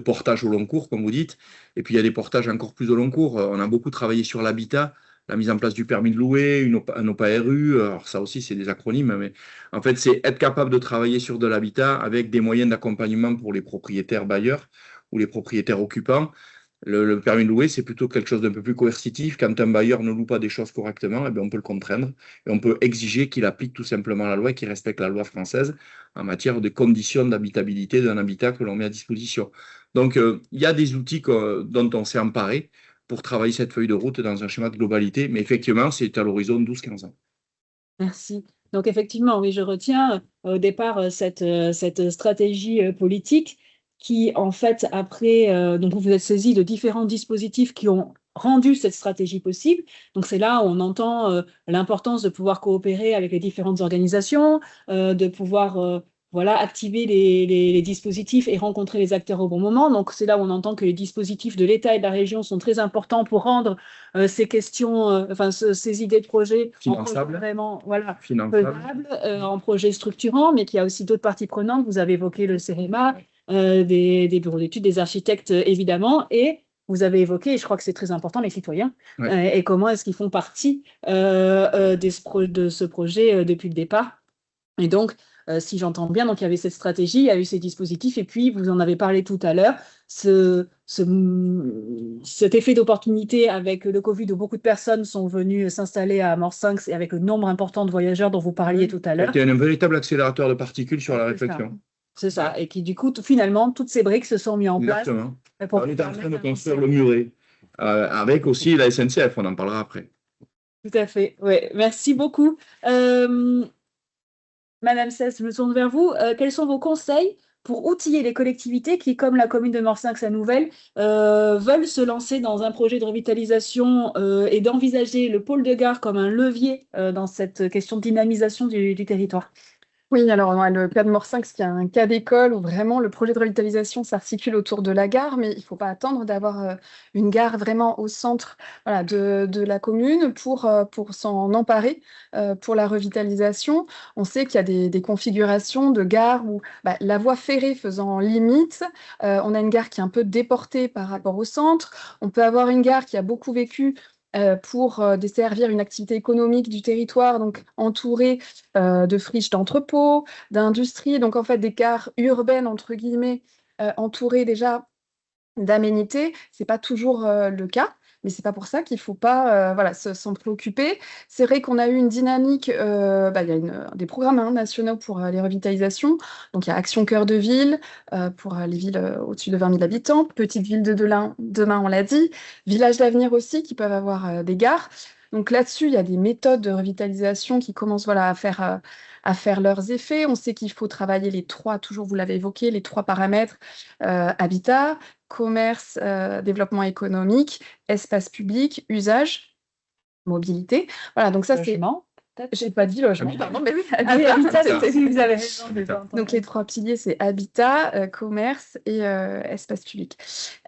portage au long cours, comme vous dites. Et puis, il y a des portages encore plus au long cours. On a beaucoup travaillé sur l'habitat, la mise en place du permis de louer, un OPA-RU. Alors, ça aussi, c'est des acronymes, mais en fait, c'est être capable de travailler sur de l'habitat avec des moyens d'accompagnement pour les propriétaires bailleurs ou les propriétaires occupants. Le permis de louer, c'est plutôt quelque chose d'un peu plus coercitif. Quand un bailleur ne loue pas des choses correctement, eh bien, on peut le contraindre et on peut exiger qu'il applique tout simplement la loi et qu'il respecte la loi française en matière de conditions d'habitabilité d'un habitat que l'on met à disposition. Donc, il y a des outils dont on s'est emparé pour travailler cette feuille de route dans un schéma de globalité, mais effectivement, c'est à l'horizon 12-15 ans. Merci. Donc, effectivement, oui, je retiens au départ cette stratégie politique qui, en fait, après, donc vous vous êtes saisi de différents dispositifs qui ont rendu cette stratégie possible. Donc, c'est là où on entend l'importance de pouvoir coopérer avec les différentes organisations, de pouvoir activer les dispositifs et rencontrer les acteurs au bon moment. Donc, c'est là où on entend que les dispositifs de l'État et de la région sont très importants pour rendre ces questions, ces idées de projet finançables, vraiment faisables, en projet structurant, mais qu'il y a aussi d'autres parties prenantes. Vous avez évoqué le CEREMA, des bureaux d'études, des architectes, évidemment, et vous avez évoqué, et je crois que c'est très important, les citoyens, et comment est-ce qu'ils font partie de ce projet depuis le départ. Et donc, si j'entends bien, donc il y avait cette stratégie, il y a eu ces dispositifs, et puis vous en avez parlé tout à l'heure, cet effet d'opportunité avec le Covid où beaucoup de personnes sont venues s'installer à Morsinx et avec le nombre important de voyageurs dont vous parliez tout à l'heure. C'était un véritable accélérateur de particules sur la réflexion. C'est ça, et qui du coup, finalement, toutes ces briques se sont mises en place. Exactement. On est en train de construire le muret, avec aussi la SNCF, on en parlera après. Tout à fait, oui. Merci beaucoup. Madame Cesse, je me tourne vers vous. Quels sont vos conseils pour outiller les collectivités qui, comme la commune de Morsinx-la-Nouvelle, veulent se lancer dans un projet de revitalisation et d'envisager le pôle de gare comme un levier dans cette question de dynamisation du territoire? Oui, alors le cas de Morsinx, qui est un cas d'école où vraiment le projet de revitalisation s'articule autour de la gare, mais il ne faut pas attendre d'avoir une gare vraiment au centre de la commune pour s'en emparer pour la revitalisation. On sait qu'il y a des configurations de gares où la voie ferrée faisant limite, on a une gare qui est un peu déportée par rapport au centre. On peut avoir une gare qui a beaucoup vécu pour desservir une activité économique du territoire, donc entourée de friches d'entrepôts, d'industries, donc en fait des gares urbaines, entre guillemets, entourées déjà d'aménités. Ce n'est pas toujours le cas, mais ce n'est pas pour ça qu'il ne faut pas s'en préoccuper. C'est vrai qu'on a eu une dynamique, il y a des programmes nationaux pour les revitalisations. Donc il y a Action Cœur de Ville pour les villes au-dessus de 20 000 habitants, Petite Ville de demain, on l'a dit, Village d'avenir aussi qui peuvent avoir des gares. Donc là-dessus, il y a des méthodes de revitalisation qui commencent voilà, à faire leurs effets. On sait qu'il faut travailler les trois, toujours vous l'avez évoqué, les trois paramètres, habitat, commerce, développement économique, espace public, usage, mobilité. Voilà, donc ça c'est... Logement, peut-être. J'ai pas dit logement, Habitat. pardon, mais oui, Ah oui, habitat. habitat, vous avez raison. je l'ai entendu. Donc les trois piliers, c'est habitat, commerce et espace public.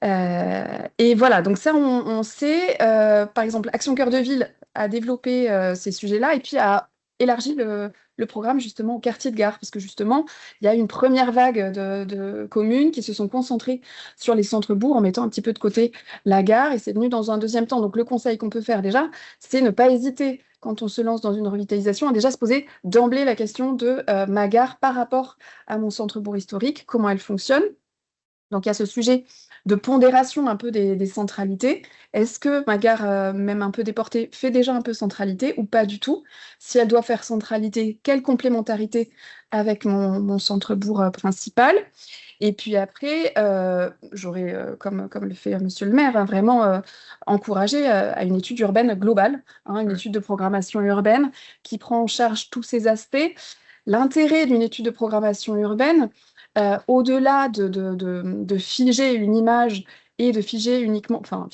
Et voilà, donc ça, on sait, par exemple, Action Cœur de Ville a développé ces sujets-là et puis a élargi le programme justement au quartier de gare, parce que justement, il y a une première vague de communes qui se sont concentrées sur les centres-bourgs en mettant un petit peu de côté la gare, et c'est venu dans un deuxième temps. Donc le conseil qu'on peut faire déjà, c'est ne pas hésiter quand on se lance dans une revitalisation, à déjà se poser d'emblée la question de ma gare par rapport à mon centre-bourg historique, comment elle fonctionne. Donc il y a ce sujet de pondération un peu des centralités. Est-ce que ma gare, même un peu déportée, fait déjà un peu centralité ou pas du tout? Si elle doit faire centralité, quelle complémentarité avec mon centre-bourg principal? Et puis après, j'aurais, comme le fait Monsieur le maire, hein, vraiment encouragé à une étude urbaine globale, hein, une étude de programmation urbaine qui prend en charge tous ces aspects. L'intérêt d'une étude de programmation urbaine, au-delà de figer une image et de figer uniquement, enfin,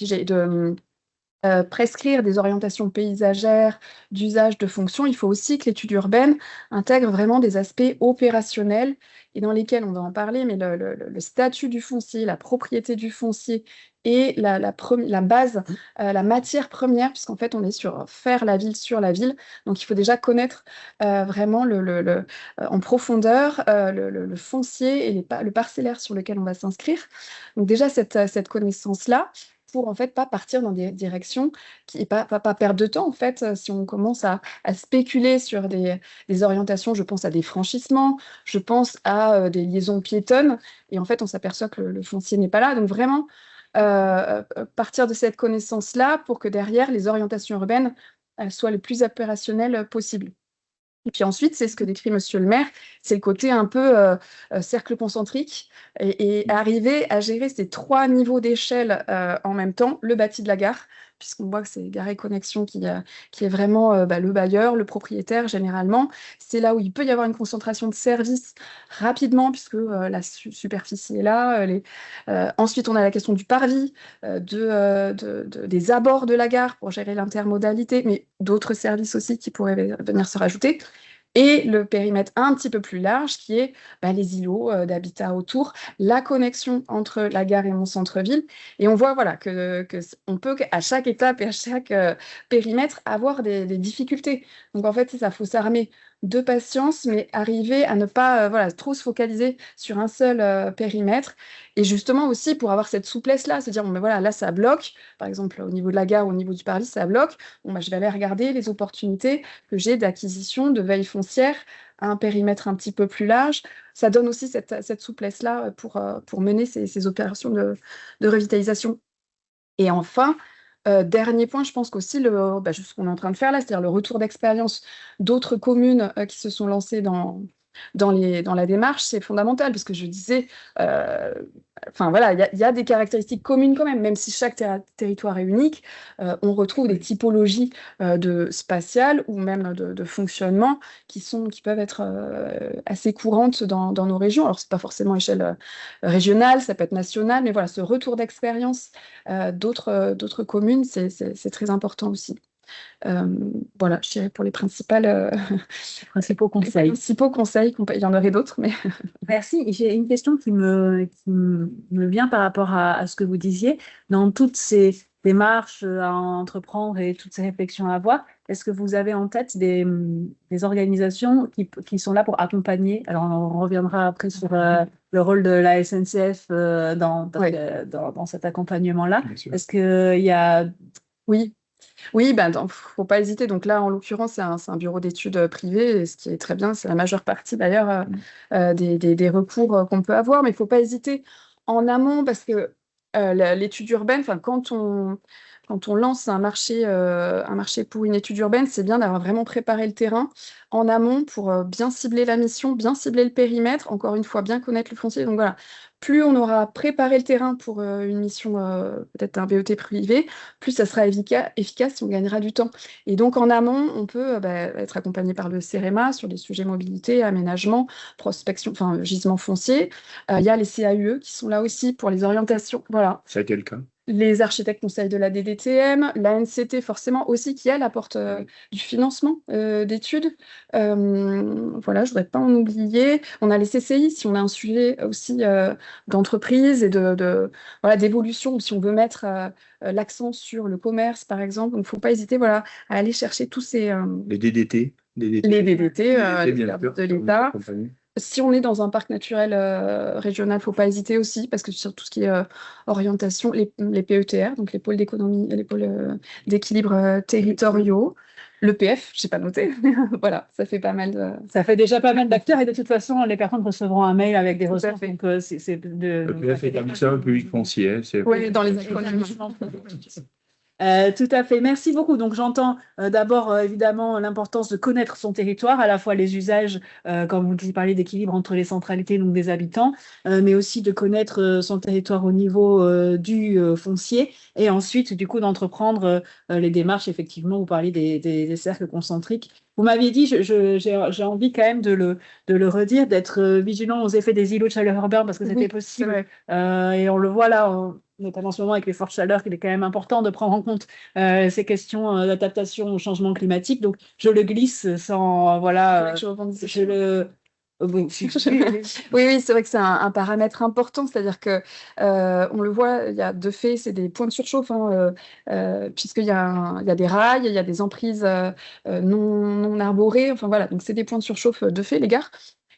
prescrire des orientations paysagères, d'usage, de fonction, il faut aussi que l'étude urbaine intègre vraiment des aspects opérationnels et dans lesquels on va en parler, mais le statut du foncier, la propriété du foncier et la base, la matière première, puisqu'en fait on est sur faire la ville sur la ville, donc il faut déjà connaître vraiment en profondeur le foncier et le parcellaire sur lequel on va s'inscrire. Donc déjà cette connaissance-là, pour en fait pas partir dans des directions qui pas perdre de temps en fait si on commence à spéculer sur des orientations. Je pense à des franchissements, je pense à des liaisons piétonnes et en fait on s'aperçoit que le foncier n'est pas là. Donc vraiment partir de cette connaissance-là pour que derrière les orientations urbaines soient le plus opérationnelles possible. Et puis ensuite, c'est ce que décrit Monsieur le maire, c'est le côté un peu cercle concentrique et arriver à gérer ces trois niveaux d'échelle en même temps, le bâti de la gare, puisqu'on voit que c'est Gare et Connexion qui est vraiment le bailleur, le propriétaire généralement. C'est là où il peut y avoir une concentration de services rapidement, puisque la superficie est là. Ensuite, on a la question du parvis, des abords de la gare pour gérer l'intermodalité, mais d'autres services aussi qui pourraient venir se rajouter. Et le périmètre un petit peu plus large qui est les îlots d'habitat autour, la connexion entre la gare et mon centre-ville. Et on voit voilà, on peut à chaque étape et à chaque périmètre avoir des difficultés. Donc en fait, ça faut s'armer de patience, mais arriver à ne pas trop se focaliser sur un seul périmètre. Et justement aussi pour avoir cette souplesse-là, se dire, bon, voilà, là ça bloque, par exemple au niveau de la gare, au niveau du parvis, ça bloque. Bon, je vais aller regarder les opportunités que j'ai d'acquisition, de veille foncière à un périmètre un petit peu plus large. Ça donne aussi cette souplesse-là pour mener ces opérations de revitalisation. Et enfin, dernier point, je pense qu'aussi ce qu'on est en train de faire là, c'est-à-dire le retour d'expérience d'autres communes qui se sont lancées dans la démarche, c'est fondamental, parce que je disais, il y a des caractéristiques communes quand même si chaque territoire est unique, on retrouve des typologies spatiales ou même de fonctionnement qui peuvent être assez courantes dans nos régions. Alors, c'est pas forcément à échelle régionale, ça peut être national, mais voilà, ce retour d'expérience d'autres communes, c'est très important aussi. Voilà, je dirais pour les principaux conseils. Il y en aurait d'autres, mais Merci. J'ai une question qui me vient par rapport à ce que vous disiez. Dans toutes ces démarches à entreprendre et toutes ces réflexions à avoir, est-ce que vous avez en tête des organisations qui sont là pour accompagner? Alors, on reviendra après sur le rôle de la SNCF dans cet accompagnement-là. Est-ce qu'il y a... Oui, faut pas hésiter. Donc là, en l'occurrence, c'est un bureau d'études privé, et ce qui est très bien, c'est la majeure partie d'ailleurs des recours qu'on peut avoir, mais il faut pas hésiter en amont parce que l'étude urbaine, quand on quand on lance un marché pour une étude urbaine, c'est bien d'avoir vraiment préparé le terrain en amont pour bien cibler la mission, bien cibler le périmètre, encore une fois, bien connaître le foncier. Donc voilà, plus on aura préparé le terrain pour une mission, peut-être un BET privé, plus ça sera efficace et on gagnera du temps. Et donc en amont, on peut être accompagné par le CEREMA sur les sujets mobilité, aménagement, prospection, enfin gisement foncier. Il y a les CAUE qui sont là aussi pour les orientations. Voilà. Ça a été le cas. Les architectes conseils de la DDTM, la NCT forcément aussi qui, elle, apporte du financement d'études. Voilà, je voudrais pas en oublier. On a les CCI, si on a un sujet aussi d'entreprise et voilà, d'évolution, ou si on veut mettre l'accent sur le commerce, par exemple. Donc, il ne faut pas hésiter voilà, à aller chercher tous ces... Les DDT. les DDT, les bien services sûr, de l'État. compagnie. Si on est dans un parc naturel régional, il ne faut pas hésiter aussi, parce que sur tout ce qui est orientation, les PETR, donc les pôles d'économie, les pôles d'équilibre territoriaux, le PF, je n'ai pas noté, voilà, ça fait pas mal de... Ça fait déjà pas mal d'acteurs et de toute façon, les personnes recevront un mail avec des Tout à ressources. fait. Donc, Le PF est établissement public foncier. Oui, dans les acronymes. Tout à fait, merci beaucoup. Donc j'entends d'abord évidemment l'importance de connaître son territoire, à la fois les usages, comme vous parlez d'équilibre entre les centralités donc des habitants, mais aussi de connaître son territoire au niveau du foncier, et ensuite du coup d'entreprendre les démarches. Effectivement, vous parlez des cercles concentriques. Vous m'aviez dit, j'ai envie quand même de le redire, d'être vigilant aux effets des îlots de chaleur urbains parce que c'était Oui, possible. Et on le voit là, notamment en ce moment avec les fortes chaleurs, qu'il est quand même important de prendre en compte ces questions d'adaptation au changement climatique. Donc, je le glisse sans, voilà, je le... Oui, oui, c'est vrai que c'est un paramètre important, c'est-à-dire que on le voit, il y a de fait, c'est des points de surchauffe, hein, puisqu'il y a des rails, il y a des emprises non arborées, enfin voilà, donc c'est des points de surchauffe de fait, les gares.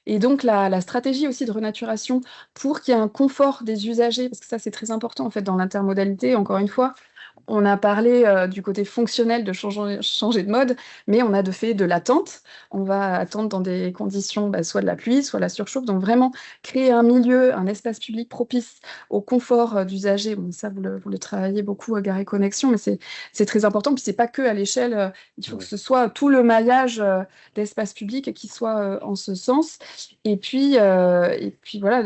Et donc la stratégie aussi de renaturation pour qu'il y ait un confort des usagers, parce que ça c'est très important en fait dans l'intermodalité, encore une fois. On a parlé du côté fonctionnel de changer de mode, mais on a de fait de l'attente. On va attendre dans des conditions soit de la pluie, soit la surchauffe. Donc vraiment créer un milieu, un espace public propice au confort d'usagers. Bon, ça, vous le travaillez beaucoup à Gare et Connexion, mais c'est très important. Puis c'est pas que à l'échelle, il faut que ce soit tout le maillage d'espace public qui soit en ce sens. Et puis voilà,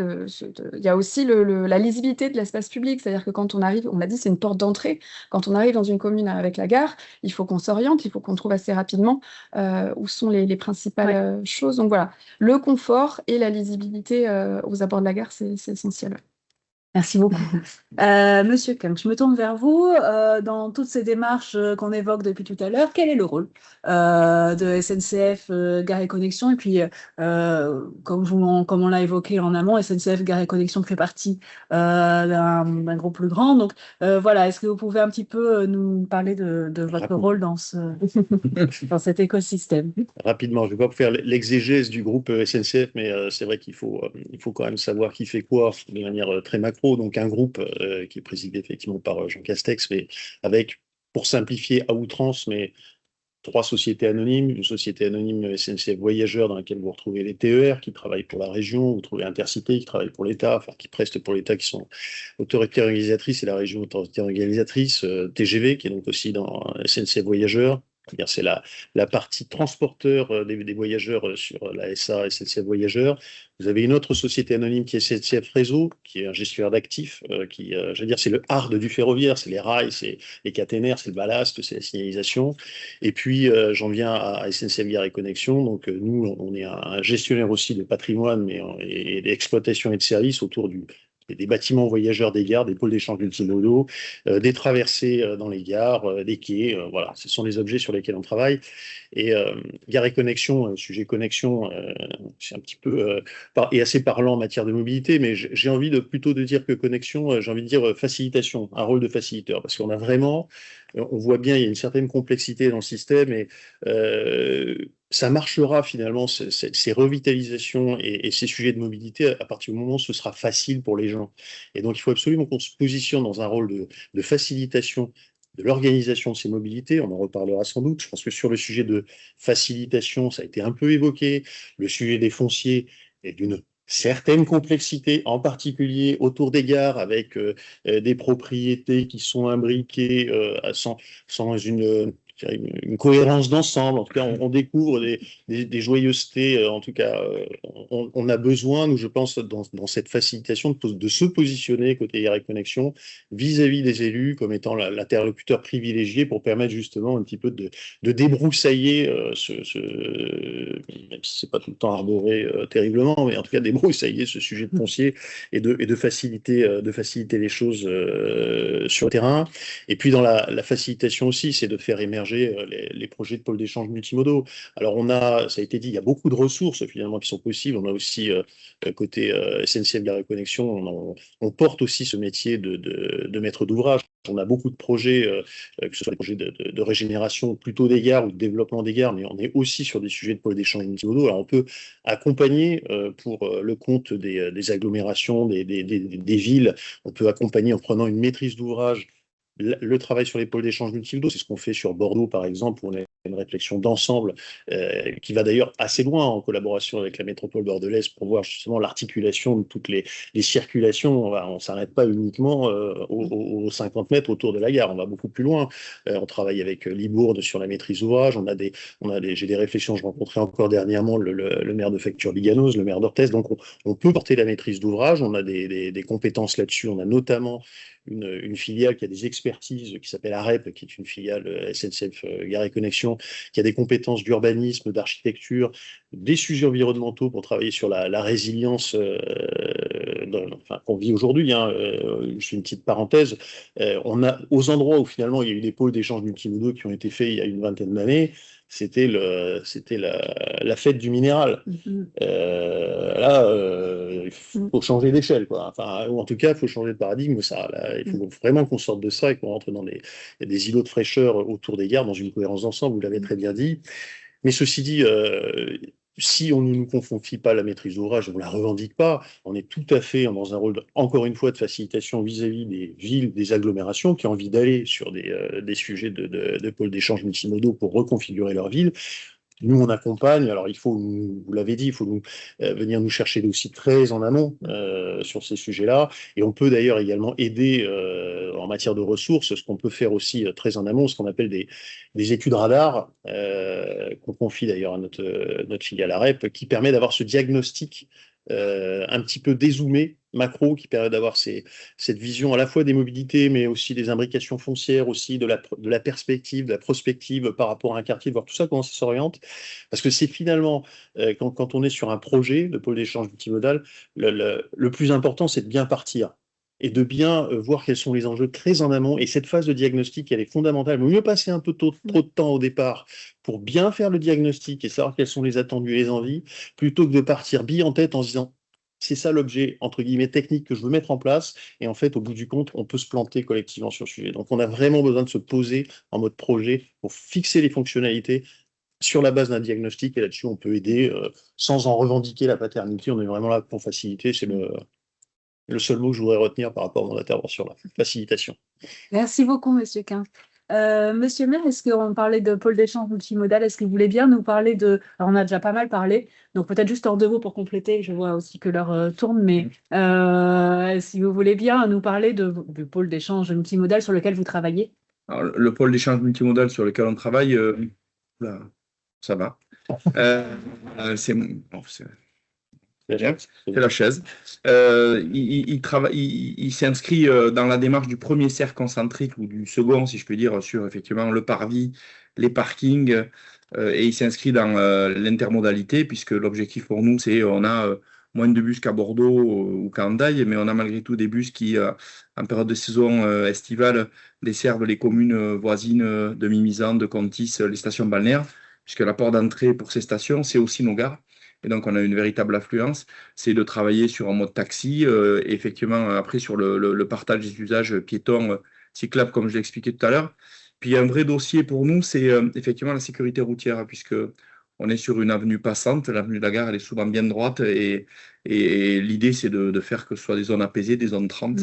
il y a aussi la lisibilité de l'espace public. C'est-à-dire que quand on arrive, on l'a dit, c'est une porte d'entrée. Quand on arrive dans une commune avec la gare, il faut qu'on s'oriente, il faut qu'on trouve assez rapidement où sont les principales choses. Donc voilà, le confort et la lisibilité aux abords de la gare, c'est essentiel. Merci beaucoup. Monsieur Kang, je me tourne vers vous. Dans toutes ces démarches qu'on évoque depuis tout à l'heure, quel est le rôle de SNCF Gare et Connexion? Et puis, comme on l'a évoqué en amont, SNCF Gare et Connexion fait partie d'un groupe plus grand. Donc, voilà, est-ce que vous pouvez un petit peu nous parler de votre rôle dans cet écosystème? Rapidement, je ne vais pas vous faire l'exégèse du groupe SNCF, mais c'est vrai qu'il faut quand même savoir qui fait quoi de manière très macro. Donc un groupe qui est présidé effectivement par Jean Castex, mais avec, pour simplifier à outrance, mais 3 sociétés anonymes, une société anonyme SNCF Voyageurs dans laquelle vous retrouvez les TER qui travaillent pour la région, vous trouvez Intercité qui travaille pour l'État, enfin qui prestent pour l'État, qui sont autorités organisatrices et la région autorité organisatrice, TGV qui est donc aussi dans SNCF Voyageurs. C'est la partie transporteur des voyageurs sur la SA SNCF Voyageurs. Vous avez une autre société anonyme qui est SNCF Réseau, qui est un gestionnaire d'actifs, c'est le hard du ferroviaire, c'est les rails, c'est les caténaires, c'est le ballast, c'est la signalisation. Et puis, j'en viens à SNCF Gare et Connexion. Donc, nous, on est un gestionnaire aussi de patrimoine et d'exploitation et de services autour des bâtiments voyageurs des gares, des pôles d'échange multimodaux, des traversées dans les gares, des quais. Voilà, ce sont les objets sur lesquels on travaille. Et Gare et Connexion, sujet connexion, c'est un petit peu et assez parlant en matière de mobilité, mais j'ai envie plutôt de dire que connexion, j'ai envie de dire facilitation, un rôle de facilitateur, parce qu'on a vraiment, on voit bien, il y a une certaine complexité dans le système et ça marchera finalement, ces revitalisations et ces sujets de mobilité à partir du moment où ce sera facile pour les gens. Et donc, il faut absolument qu'on se positionne dans un rôle de facilitation de l'organisation de ces mobilités. On en reparlera sans doute. Je pense que sur le sujet de facilitation, ça a été un peu évoqué. Le sujet des fonciers et d'une certaines complexités, en particulier autour des gares, avec des propriétés qui sont imbriquées sans une cohérence d'ensemble. En tout cas, on découvre des joyeusetés. En tout cas, on a besoin, nous, je pense, dans cette facilitation, de se positionner côté IRA Connexion vis-à-vis des élus comme étant l'interlocuteur privilégié pour permettre justement un petit peu de débroussailler même si c'est pas tout le temps arboré terriblement, mais en tout cas débroussailler ce sujet de foncier et de faciliter les choses sur le terrain. Et puis dans la facilitation aussi, c'est de faire émerger les projets de pôles d'échange multimodaux. Alors ça a été dit, il y a beaucoup de ressources finalement qui sont possibles. On a aussi côté SNCF Gare et Connexion, on porte aussi ce métier de maître d'ouvrage. On a beaucoup de projets, que ce soit des projets de régénération plutôt des gares ou de développement des gares, mais on est aussi sur des sujets de pôles d'échange multimodaux. Alors on peut accompagner pour le compte des agglomérations, des villes, on peut accompagner en prenant une maîtrise d'ouvrage le travail sur les pôles d'échange multimodaux. C'est ce qu'on fait sur Bordeaux, par exemple, où on a une réflexion d'ensemble qui va d'ailleurs assez loin en collaboration avec la métropole bordelaise pour voir justement l'articulation de toutes les circulations. On ne s'arrête pas uniquement aux 50 mètres autour de la gare, on va beaucoup plus loin. On travaille avec Libourne sur la maîtrise d'ouvrage. J'ai des réflexions, je rencontrais encore dernièrement le maire de Facture-Biganos, le maire d'Orthez. Donc on peut porter la maîtrise d'ouvrage, on a des compétences là-dessus. On a notamment une filiale qui a des expertises qui s'appelle AREP, qui est une filiale SNCF Gare et Connexion, qui a des compétences d'urbanisme, d'architecture, des sujets environnementaux pour travailler sur la résilience qu'on vit aujourd'hui. Je fais une petite parenthèse. On a, aux endroits où finalement il y a eu des pôles d'échange multimodaux qui ont été faits il y a une vingtaine d'années, c'était la fête du minéral. Il faut changer d'échelle, quoi. Enfin, ou en tout cas, il faut changer de paradigme. Il faut vraiment qu'on sorte de ça et qu'on rentre dans des îlots de fraîcheur autour des gares, dans une cohérence d'ensemble, vous l'avez très bien dit. Mais ceci dit, si on ne nous confie pas la maîtrise d'ouvrage, on ne la revendique pas, on est tout à fait dans un rôle, encore une fois, de facilitation vis-à-vis des villes, des agglomérations qui ont envie d'aller sur des sujets de pôles d'échange multimodaux pour reconfigurer leur ville. Nous, on accompagne. Alors, vous l'avez dit, il faut venir nous chercher aussi très en amont sur ces sujets-là. Et on peut d'ailleurs également aider en matière de ressources, ce qu'on peut faire aussi très en amont, ce qu'on appelle des études radar, qu'on confie d'ailleurs à notre filiale AREP, qui permet d'avoir ce diagnostic un petit peu dézoomé, macro, qui permet d'avoir cette vision à la fois des mobilités, mais aussi des imbrications foncières, aussi de la perspective, de la prospective par rapport à un quartier, de voir tout ça, comment ça s'oriente. Parce que c'est finalement, quand on est sur un projet de pôle d'échange multimodal, le plus important, c'est de bien partir et de bien voir quels sont les enjeux très en amont. Et cette phase de diagnostic, elle est fondamentale. Il vaut mieux passer un peu trop de temps au départ pour bien faire le diagnostic et savoir quels sont les attendus et les envies, plutôt que de partir bille en tête en se disant c'est ça l'objet, entre guillemets, technique que je veux mettre en place. Et en fait, au bout du compte, on peut se planter collectivement sur le sujet. Donc, on a vraiment besoin de se poser en mode projet pour fixer les fonctionnalités sur la base d'un diagnostic. Et là-dessus, on peut aider sans en revendiquer la paternité. On est vraiment là pour faciliter. C'est le seul mot que je voudrais retenir par rapport à mon intervention, la facilitation. Merci beaucoup, Monsieur Quint. Monsieur le maire, est-ce qu'on parlait de pôle d'échange multimodal? Est-ce que vous voulez bien nous parler de... Alors, on a déjà pas mal parlé, donc peut-être juste en deux mots pour compléter. Je vois aussi que l'heure tourne, mais si vous voulez bien nous parler du pôle d'échange multimodal sur lequel vous travaillez. Alors, le pôle d'échange multimodal sur lequel on travaille, là, ça va. C'est la chaise. Il s'inscrit dans la démarche du premier cercle concentrique ou du second, si je peux dire, sur effectivement le parvis, les parkings, et il s'inscrit dans l'intermodalité, puisque l'objectif pour nous, c'est on a moins de bus qu'à Bordeaux ou qu'à Hendaye, mais on a malgré tout des bus qui, en période de saison estivale, desservent les communes voisines de Mimizan, de Contis, les stations balnéaires, puisque la porte d'entrée pour ces stations, c'est aussi nos gares. Et donc, on a une véritable affluence. C'est de travailler sur un mode taxi, et effectivement, après, sur le partage des usages piétons, cyclables, comme je l'ai expliqué tout à l'heure. Puis, un vrai dossier pour nous, c'est effectivement la sécurité routière, puisque on est sur une avenue passante. L'avenue de la Gare, elle est souvent bien droite. Et l'idée, c'est de faire que ce soit des zones apaisées, des zones 30,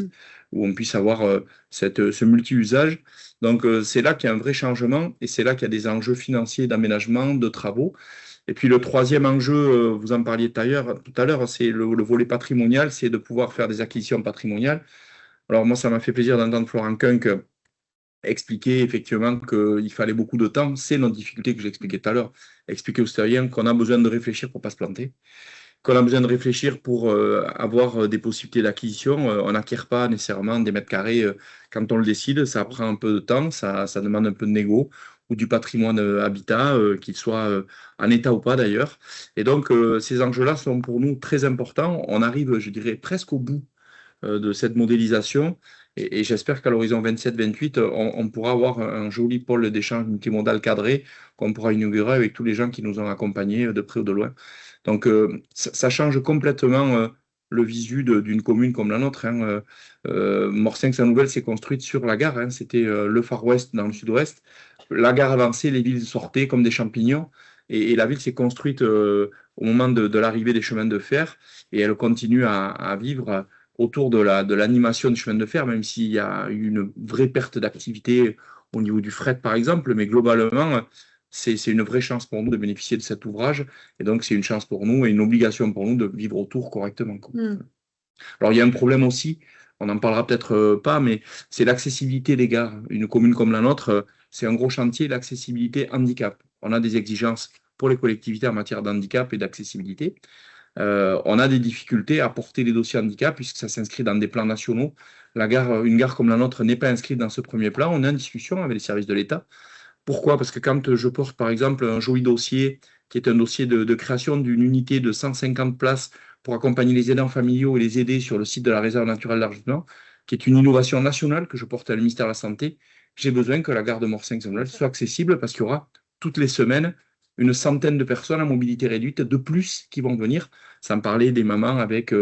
où on puisse avoir ce multi-usage. Donc, c'est là qu'il y a un vrai changement, et c'est là qu'il y a des enjeux financiers d'aménagement, de travaux. Et puis le troisième enjeu, vous en parliez tout à l'heure, c'est le volet patrimonial, c'est de pouvoir faire des acquisitions patrimoniales. Alors moi, ça m'a fait plaisir d'entendre Florent Kunk expliquer effectivement qu'il fallait beaucoup de temps. C'est notre difficulté que j'expliquais tout à l'heure. Expliquer aux citoyens qu'on a besoin de réfléchir pour ne pas se planter, qu'on a besoin de réfléchir pour avoir des possibilités d'acquisition. On n'acquiert pas nécessairement des mètres carrés quand on le décide. Ça prend un peu de temps, ça demande un peu de négo ou du patrimoine habitat, qu'il soit en état ou pas d'ailleurs. Et donc, ces enjeux-là sont pour nous très importants. On arrive, je dirais, presque au bout de cette modélisation. Et j'espère qu'à l'horizon 27-28, on pourra avoir un joli pôle d'échange multimodal cadré qu'on pourra inaugurer avec tous les gens qui nous ont accompagnés de près ou de loin. Donc, ça change complètement le visu d'une commune comme la nôtre. Hein. Morcinq-Saint-Nouvelle s'est construite sur la gare. Hein. C'était le Far West dans le sud-ouest. La gare avançait, les villes sortaient comme des champignons. Et la ville s'est construite au moment de l'arrivée des chemins de fer. Et elle continue à vivre autour de l'animation du chemin de fer, même s'il y a eu une vraie perte d'activité au niveau du fret, par exemple. Mais globalement, c'est une vraie chance pour nous de bénéficier de cet ouvrage. Et donc, c'est une chance pour nous et une obligation pour nous de vivre autour correctement. Alors, il y a un problème aussi, on n'en parlera peut-être pas, mais c'est l'accessibilité des gares. Une commune comme la nôtre, c'est un gros chantier, l'accessibilité handicap. On a des exigences pour les collectivités en matière d'handicap et d'accessibilité. On a des difficultés à porter les dossiers handicap puisque ça s'inscrit dans des plans nationaux. Une gare comme la nôtre n'est pas inscrite dans ce premier plan. On est en discussion avec les services de l'État. Pourquoi? Parce que quand je porte, par exemple, un joli dossier qui est un dossier de création d'une unité de 150 places pour accompagner les aidants familiaux et les aider sur le site de la réserve naturelle d'Argentan, qui est une innovation nationale que je porte à le ministère de la Santé, j'ai besoin que la gare de Morcinq-Saint-Noël soit accessible parce qu'il y aura toutes les semaines une centaine de personnes à mobilité réduite de plus qui vont venir, sans parler des mamans avec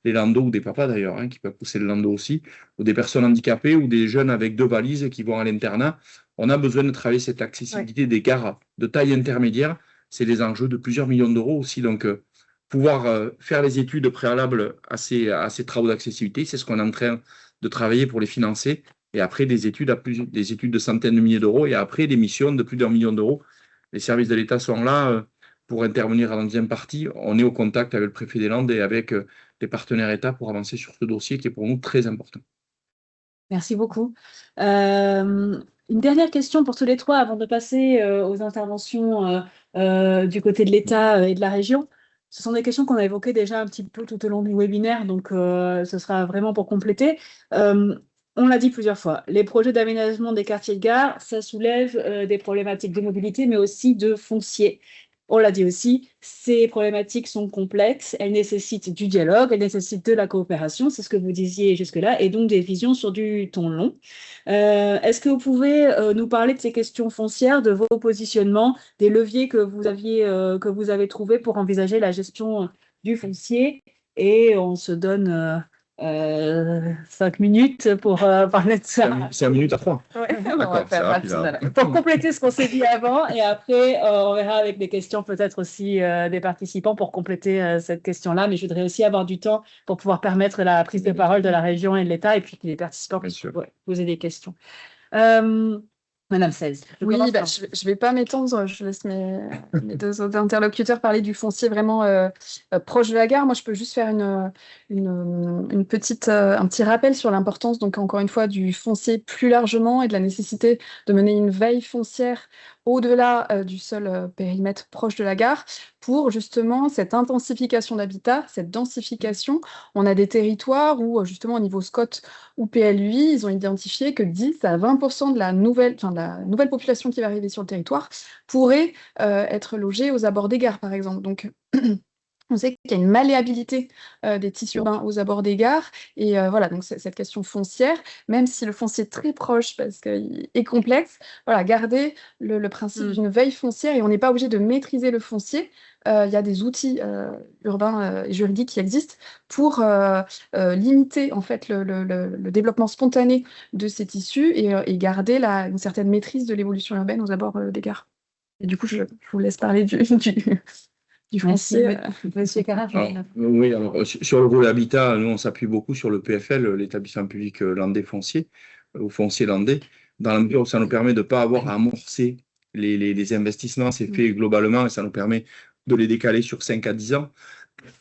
les landos ou des papas d'ailleurs, hein, qui peuvent pousser le landau aussi, ou des personnes handicapées ou des jeunes avec 2 valises qui vont à l'internat. On a besoin de travailler cette accessibilité des gares de taille intermédiaire. C'est des enjeux de plusieurs millions d'euros aussi. Donc, pouvoir faire les études préalables à ces travaux d'accessibilité, c'est ce qu'on est en train de travailler pour les financer. Et après, des études de centaines de milliers d'euros et après des missions de plus d'1 million d'euros. Les services de l'État sont là pour intervenir à la deuxième partie. On est au contact avec le préfet des Landes et avec les partenaires État pour avancer sur ce dossier qui est pour nous très important. Merci beaucoup. Une dernière question pour tous les trois avant de passer aux interventions du côté de l'État et de la région. Ce sont des questions qu'on a évoquées déjà un petit peu tout au long du webinaire, donc ce sera vraiment pour compléter. On l'a dit plusieurs fois, les projets d'aménagement des quartiers de gare, ça soulève des problématiques de mobilité, mais aussi de foncier. On l'a dit aussi, ces problématiques sont complexes, elles nécessitent du dialogue, elles nécessitent de la coopération, c'est ce que vous disiez jusque-là, et donc des visions sur du temps long. Est-ce que vous pouvez nous parler de ces questions foncières, de vos positionnements, des leviers que vous avez trouvés pour envisager la gestion du foncier? Et on se donne 5 minutes pour parler de ça. 5 minutes à 3. Ouais, on va faire rapide. Pour compléter ce qu'on s'est dit avant, et après, on verra avec des questions peut-être aussi des participants pour compléter cette question-là. Mais je voudrais aussi avoir du temps pour pouvoir permettre la prise de parole de la région et de l'État, et puis que les participants puissent poser des questions. Madame 16. Oui, je vais pas m'étendre, je laisse mes 2 autres interlocuteurs parler du foncier vraiment proche de la gare. Moi, je peux juste faire un petit rappel sur l'importance, donc encore une fois, du foncier plus largement et de la nécessité de mener une veille foncière au-delà du seul périmètre proche de la gare pour justement cette intensification d'habitat, cette densification. On a des territoires où justement au niveau SCOT ou PLUI, ils ont identifié que 10 à 20% de la nouvelle population qui va arriver sur le territoire pourrait être logée aux abords des gares, par exemple. Donc, on sait qu'il y a une malléabilité des tissus urbains aux abords des gares. Et voilà, donc cette question foncière, même si le foncier est très proche parce qu'il est complexe, voilà, garder le principe d'une veille foncière et on n'est pas obligé de maîtriser le foncier. Il y a des outils urbains et juridiques qui existent pour limiter en fait le développement spontané de ces tissus et garder une certaine maîtrise de l'évolution urbaine aux abords des gares. Et du coup, je vous laisse parler du foncier. Monsieur Carrère. Oui, alors sur le volet habitat, nous on s'appuie beaucoup sur le PFL, l'établissement public landais foncier, ou foncier landais, dans la mesure où ça nous permet de ne pas avoir à amorcer les investissements, c'est fait globalement et ça nous permet de les décaler sur 5 à 10 ans.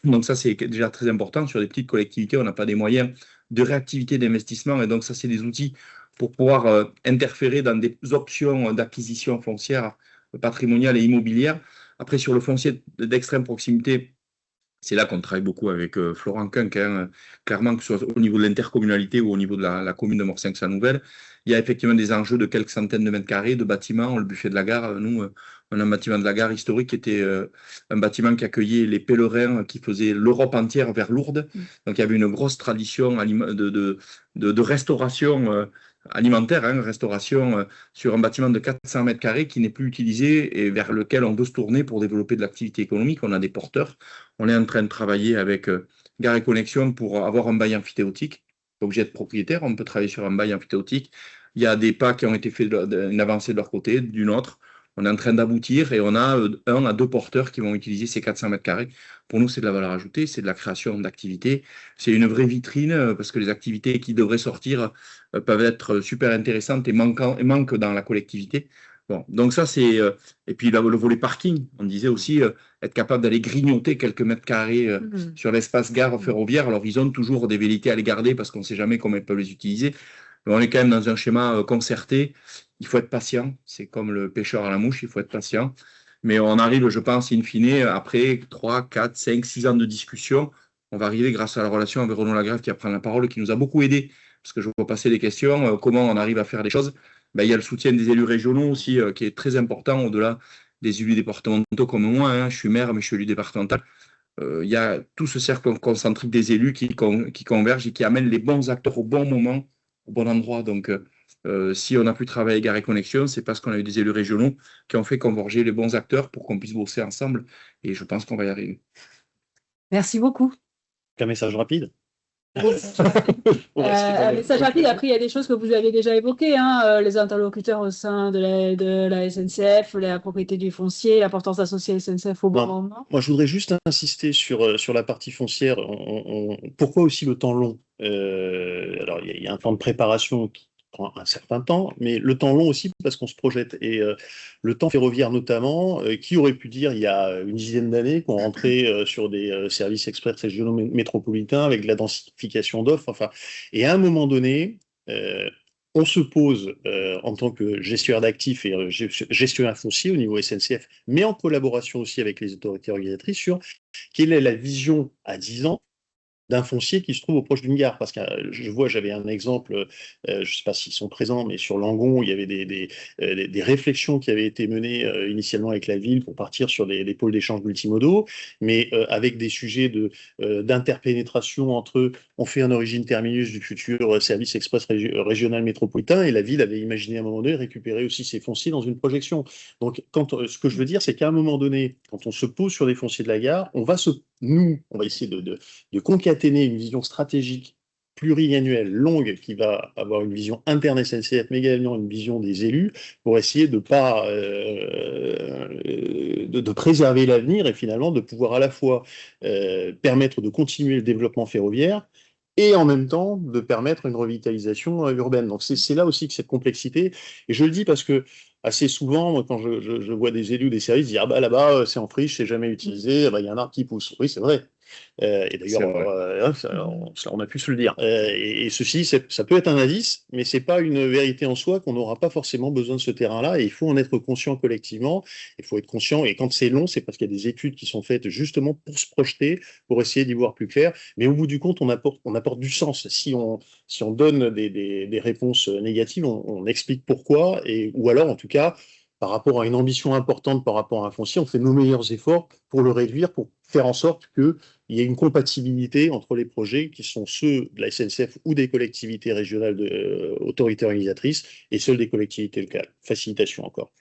Donc ça, c'est déjà très important. Sur des petites collectivités, on n'a pas des moyens de réactivité d'investissement. Et donc ça, c'est des outils pour pouvoir interférer dans des options d'acquisition foncière, patrimoniale et immobilière. Après, sur le foncier d'extrême proximité, c'est là qu'on travaille beaucoup avec Florent Cunck, hein, clairement, que ce soit au niveau de l'intercommunalité ou au niveau de la commune de Morcinq-Saint-Nouvel. Il y a effectivement des enjeux de quelques centaines de mètres carrés de bâtiments. Le buffet de la gare, nous, on a un bâtiment de la gare historique qui était un bâtiment qui accueillait les pèlerins qui faisaient l'Europe entière vers Lourdes. Donc il y avait une grosse tradition de restauration alimentaire, hein, restauration sur un bâtiment de 400 mètres carrés qui n'est plus utilisé et vers lequel on veut se tourner pour développer de l'activité économique. On a des porteurs. On est en train de travailler avec Gare et Connexion pour avoir un bail amphithéotique. Obligé d'être propriétaire, on peut travailler sur un bail amphithéotique. Il y a des pas qui ont été faits d'une avancée de leur côté, d'une autre. On est en train d'aboutir et on a 1 à 2 porteurs qui vont utiliser ces 400 mètres carrés. Pour nous, c'est de la valeur ajoutée, c'est de la création d'activités. C'est une vraie vitrine parce que les activités qui devraient sortir peuvent être super intéressantes et manquent dans la collectivité. Bon, donc ça, c'est... et puis le volet parking, on disait aussi être capable d'aller grignoter quelques mètres carrés sur l'espace gare ferroviaire. Alors, ils ont toujours des velléités à les garder parce qu'on ne sait jamais comment ils peuvent les utiliser. Mais on est quand même dans un schéma concerté. Il faut être patient. C'est comme le pêcheur à la mouche, il faut être patient. Mais on arrive, je pense, in fine, après 3, 4, 5, 6 ans de discussion, on va arriver grâce à la relation avec Renaud Lagrève qui va prendre la parole, qui nous a beaucoup aidé, parce que je vois passer des questions, comment on arrive à faire les choses. Ben, il y a le soutien des élus régionaux aussi, qui est très important, au-delà des élus départementaux comme moi. Hein. Je suis maire, mais je suis élu départemental. Il y a tout ce cercle concentrique des élus qui convergent et qui amènent les bons acteurs au bon moment, au bon endroit. Donc, si on a pu travailler Gare et Connexion, c'est parce qu'on a eu des élus régionaux qui ont fait converger les bons acteurs pour qu'on puisse bosser ensemble. Et je pense qu'on va y arriver. Merci beaucoup. Un message rapide. Un message rapide. Après, il y a des choses que vous avez déjà évoquées, hein, les interlocuteurs au sein de la SNCF, la propriété du foncier, l'importance d'associer la SNCF au bon moment. Moi, je voudrais juste insister sur la partie foncière. Pourquoi aussi le temps long? Alors, il y a un temps de préparation qui prend un certain temps, mais le temps long aussi parce qu'on se projette. Et le temps ferroviaire notamment, qui aurait pu dire il y a une dizaine d'années qu'on rentrait sur des services express régionaux métropolitains avec de la densification d'offres. Enfin, et à un moment donné, on se pose en tant que gestionnaire d'actifs et gestionnaire foncier au niveau SNCF, mais en collaboration aussi avec les autorités organisatrices sur quelle est la vision à 10 ans d'un foncier qui se trouve au proche d'une gare. Parce que j'avais un exemple, je ne sais pas s'ils sont présents, mais sur Langon, il y avait des réflexions qui avaient été menées initialement avec la ville pour partir sur des pôles d'échange multimodaux, mais avec des sujets d'interpénétration entre on fait un origine terminus du futur service express régional métropolitain, et la ville avait imaginé à un moment donné récupérer aussi ses fonciers dans une projection. Donc, ce que je veux dire, c'est qu'à un moment donné, quand on se pose sur des fonciers de la gare, on va essayer de concaténer une vision stratégique pluriannuelle, longue, qui va avoir une vision interne SNCF, mais également une vision des élus, pour essayer de préserver l'avenir et finalement de pouvoir à la fois permettre de continuer le développement ferroviaire et en même temps de permettre une revitalisation urbaine. Donc c'est là aussi que cette complexité, et je le dis parce que assez souvent, moi, quand je vois des élus des services dire « Ah bah là-bas, c'est en friche, c'est jamais utilisé, bah, y a un arbre qui pousse ». Oui, c'est vrai. Et d'ailleurs, on a pu se le dire. Et ceci, ça peut être un indice, mais c'est pas une vérité en soi, qu'on n'aura pas forcément besoin de ce terrain-là, et il faut en être conscient collectivement. Il faut être conscient, et quand c'est long, c'est parce qu'il y a des études qui sont faites justement pour se projeter, pour essayer d'y voir plus clair. Mais au bout du compte, on apporte du sens. Si on donne des réponses négatives, on explique pourquoi, ou alors en tout cas, par rapport à une ambition importante par rapport à un foncier, on fait nos meilleurs efforts pour le réduire, pour faire en sorte qu'il y ait une compatibilité entre les projets qui sont ceux de la SNCF ou des collectivités régionales autorités organisatrices et ceux des collectivités locales. Facilitation encore.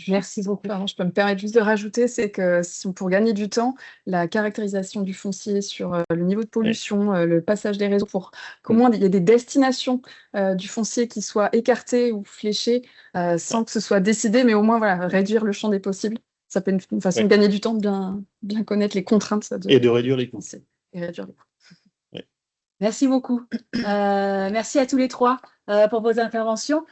Merci beaucoup. Pardon, je peux me permettre juste de rajouter, c'est que pour gagner du temps, la caractérisation du foncier sur le niveau de pollution, le passage des réseaux, pour comment il y a des destinations du foncier qui soient écartées ou fléchées sans que ce soit décidé, mais au moins voilà, réduire le champ des possibles. Ça peut être une façon de gagner du temps, de bien connaître les contraintes. Et de réduire les coûts. Et réduire les coûts. Merci beaucoup. Merci à tous les trois pour vos interventions.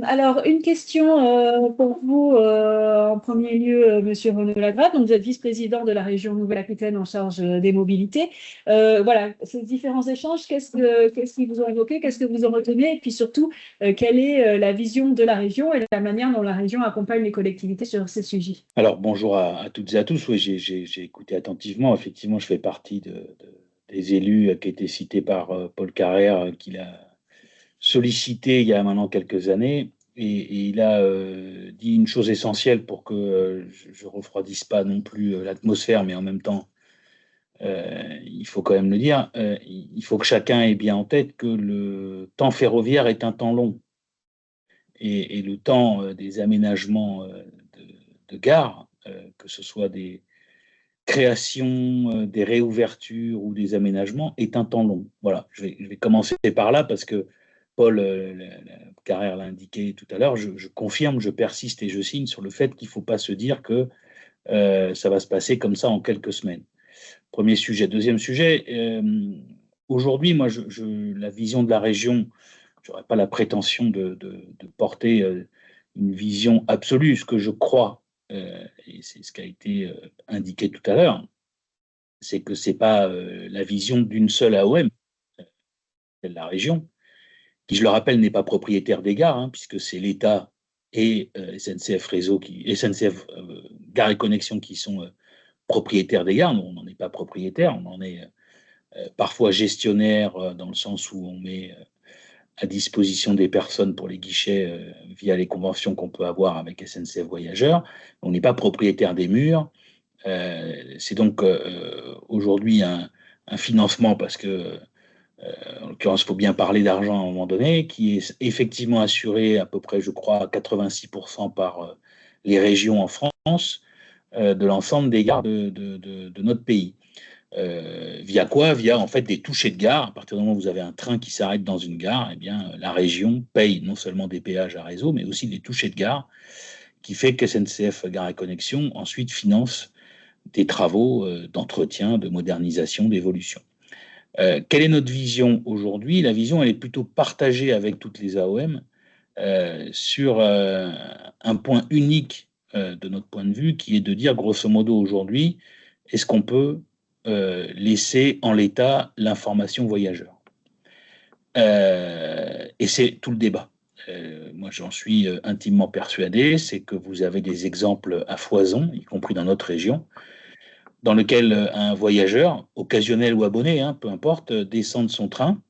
Alors, une question pour vous, en premier lieu, Monsieur Renaud Lagrave. Donc, vous êtes vice-président de la région Nouvelle-Aquitaine en charge des mobilités. Voilà, ces différents échanges, qu'est-ce qu'ils vous ont évoqué, qu'est-ce que vous en retenez, et puis surtout, quelle est la vision de la région et la manière dont la région accompagne les collectivités sur ces sujets? Alors, bonjour à toutes et à tous. Oui, j'ai écouté attentivement. Effectivement, je fais partie des élus qui a été cité par Paul Carrère, qu'il a sollicité il y a maintenant quelques années. Et il a dit une chose essentielle pour que je ne refroidisse pas non plus l'atmosphère, mais en même temps, il faut quand même le dire. Il faut que chacun ait bien en tête que le temps ferroviaire est un temps long. Et le temps des aménagements de gares, que ce soit des créations, des réouvertures ou des aménagements, est un temps long. Voilà, je vais commencer par là parce que Paul Carrère l'a indiqué tout à l'heure. Je confirme, je persiste et je signe sur le fait qu'il ne faut pas se dire que ça va se passer comme ça en quelques semaines. Premier sujet. Deuxième sujet, aujourd'hui, moi, la vision de la région, je n'aurais pas la prétention de porter une vision absolue. Ce que je crois, et c'est ce qui a été indiqué tout à l'heure, c'est que ce n'est pas la vision d'une seule AOM, de la région, qui, je le rappelle, n'est pas propriétaire des gares, hein, puisque c'est l'État et SNCF Réseau, SNCF Gare et Connexion qui sont propriétaires des gares. Nous, on n'en est pas propriétaire, on en est parfois gestionnaire dans le sens où on met à disposition des personnes pour les guichets via les conventions qu'on peut avoir avec SNCF Voyageurs. On n'est pas propriétaire des murs. C'est donc aujourd'hui un financement parce que, en l'occurrence, il faut bien parler d'argent à un moment donné, qui est effectivement assuré à peu près, je crois, à 86% par les régions en France, de l'ensemble des gares de notre pays. Via quoi? Via en fait des touchés de gare. À partir du moment où vous avez un train qui s'arrête dans une gare, eh bien, la région paye non seulement des péages à réseau, mais aussi des touchés de gare, qui fait que SNCF Gare et Connexion ensuite finance des travaux d'entretien, de modernisation, d'évolution. Quelle est notre vision aujourd'hui? La vision, elle est plutôt partagée avec toutes les AOM sur un point unique de notre point de vue, qui est de dire, grosso modo, aujourd'hui, est-ce qu'on peut laisser en l'état l'information voyageur? Et c'est tout le débat. Moi, j'en suis intimement persuadé, c'est que vous avez des exemples à foison, y compris dans notre région, dans lequel un voyageur, occasionnel ou abonné, hein, peu importe, descend de son train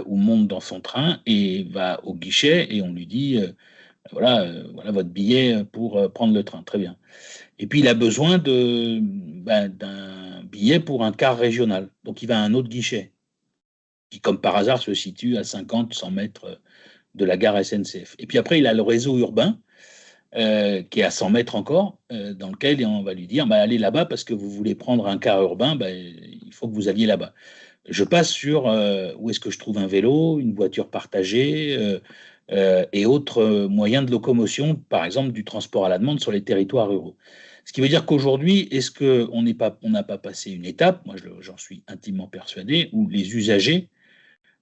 ou monte dans son train et va au guichet et on lui dit voilà votre billet pour prendre le train. Très bien. Et puis il a besoin d'un billet pour un car régional. Donc il va à un autre guichet qui, comme par hasard, se situe à 50-100 mètres de la gare SNCF. Et puis après, il a le réseau urbain qui est à 100 mètres encore, dans lequel on va lui dire allez là-bas parce que vous voulez prendre un car urbain, il faut que vous alliez là-bas. Je passe sur où est-ce que je trouve un vélo, une voiture partagée et autres moyens de locomotion, par exemple du transport à la demande sur les territoires ruraux. Ce qui veut dire qu'aujourd'hui, est-ce qu'on n'a pas passé une étape, moi j'en suis intimement persuadé, où les usagers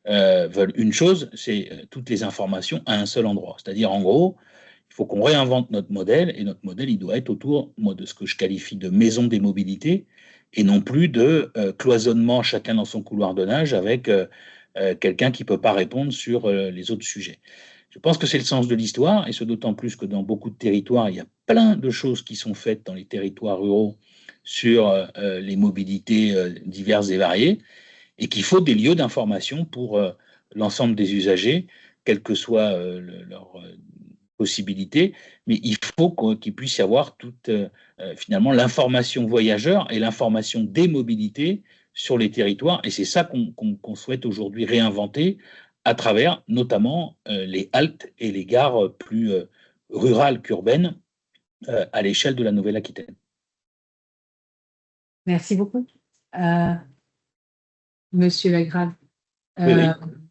veulent une chose, c'est toutes les informations à un seul endroit. C'est-à-dire, en gros, il faut qu'on réinvente notre modèle, et notre modèle, il doit être autour, moi, de ce que je qualifie de maison des mobilités, et non plus de cloisonnement chacun dans son couloir de nage avec quelqu'un qui ne peut pas répondre sur les autres sujets. Je pense que c'est le sens de l'histoire, et ce d'autant plus que dans beaucoup de territoires, il y a plein de choses qui sont faites dans les territoires ruraux sur les mobilités diverses et variées, et qu'il faut des lieux d'information pour l'ensemble des usagers, quelle que soit leur possibilité, mais il faut qu'il puisse y avoir toute finalement l'information voyageur et l'information des mobilités sur les territoires, et c'est ça qu'on souhaite aujourd'hui réinventer à travers notamment les haltes et les gares plus rurales qu'urbaines à l'échelle de la Nouvelle-Aquitaine. Merci beaucoup. Monsieur Lagrave. Oui.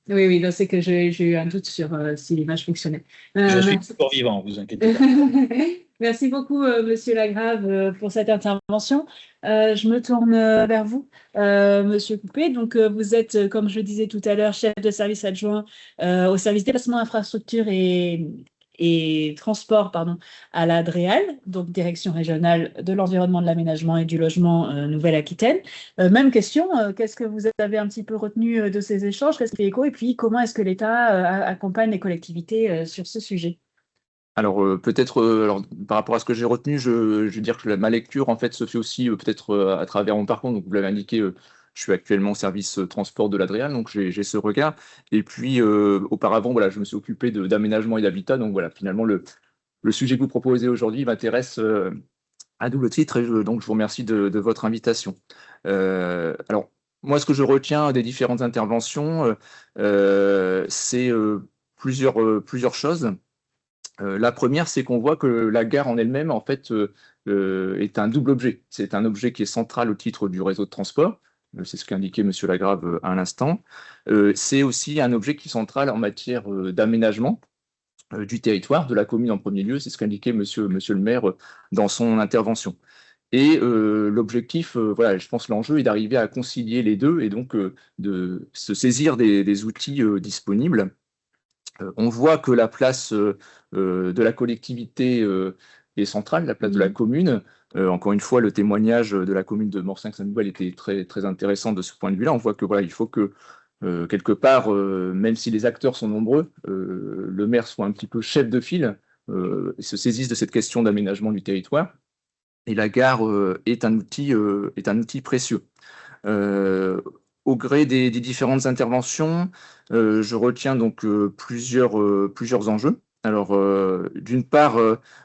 Oui, oui, non, c'est que j'ai eu un doute sur si l'image fonctionnait. Je suis Merci. toujours vivant, vous inquiétez pas. Merci beaucoup, Monsieur Lagrave, pour cette intervention. Je me tourne vers vous, Monsieur Coupé. Donc, vous êtes, comme je le disais tout à l'heure, chef de service adjoint au service déplacement, infrastructure et transport, pardon, à la DREAL, donc Direction régionale de l'environnement, de l'aménagement et du logement Nouvelle-Aquitaine. Même question, qu'est-ce que vous avez un petit peu retenu de ces échanges? Qu'est-ce qui fait écho? Et puis, comment est-ce que l'État accompagne les collectivités sur ce sujet? Alors peut-être, alors par rapport à ce que j'ai retenu, je vais dire que ma lecture en fait se fait aussi peut-être à travers mon parcours. Donc vous l'avez indiqué, je suis actuellement au service transport de l'Adréal, donc j'ai ce regard. Et puis auparavant, voilà, je me suis occupé d'aménagement et d'habitat. Donc voilà, finalement le sujet que vous proposez aujourd'hui m'intéresse à double titre, et donc je vous remercie de votre invitation. Alors moi, ce que je retiens des différentes interventions, c'est plusieurs choses. La première, c'est qu'on voit que la gare en elle-même, en fait, est un double objet. C'est un objet qui est central au titre du réseau de transport. C'est ce qu'indiquait M. Lagrave à l'instant. C'est aussi un objet qui est central en matière d'aménagement du territoire, de la commune en premier lieu. C'est ce qu'indiquait monsieur le maire dans son intervention. Et l'objectif, voilà, je pense l'enjeu est d'arriver à concilier les deux et donc de se saisir des outils disponibles. On voit que la place de la collectivité est centrale, la place de la commune. Encore une fois, le témoignage de la commune de Morcinq-Saint-Nouvelle était très, très intéressant de ce point de vue-là. On voit que voilà, il faut que quelque part, même si les acteurs sont nombreux, le maire soit un petit peu chef de file et se saisisse de cette question d'aménagement du territoire. Et la gare est un outil précieux. Au gré des différentes interventions, je retiens donc plusieurs enjeux. Alors, d'une part,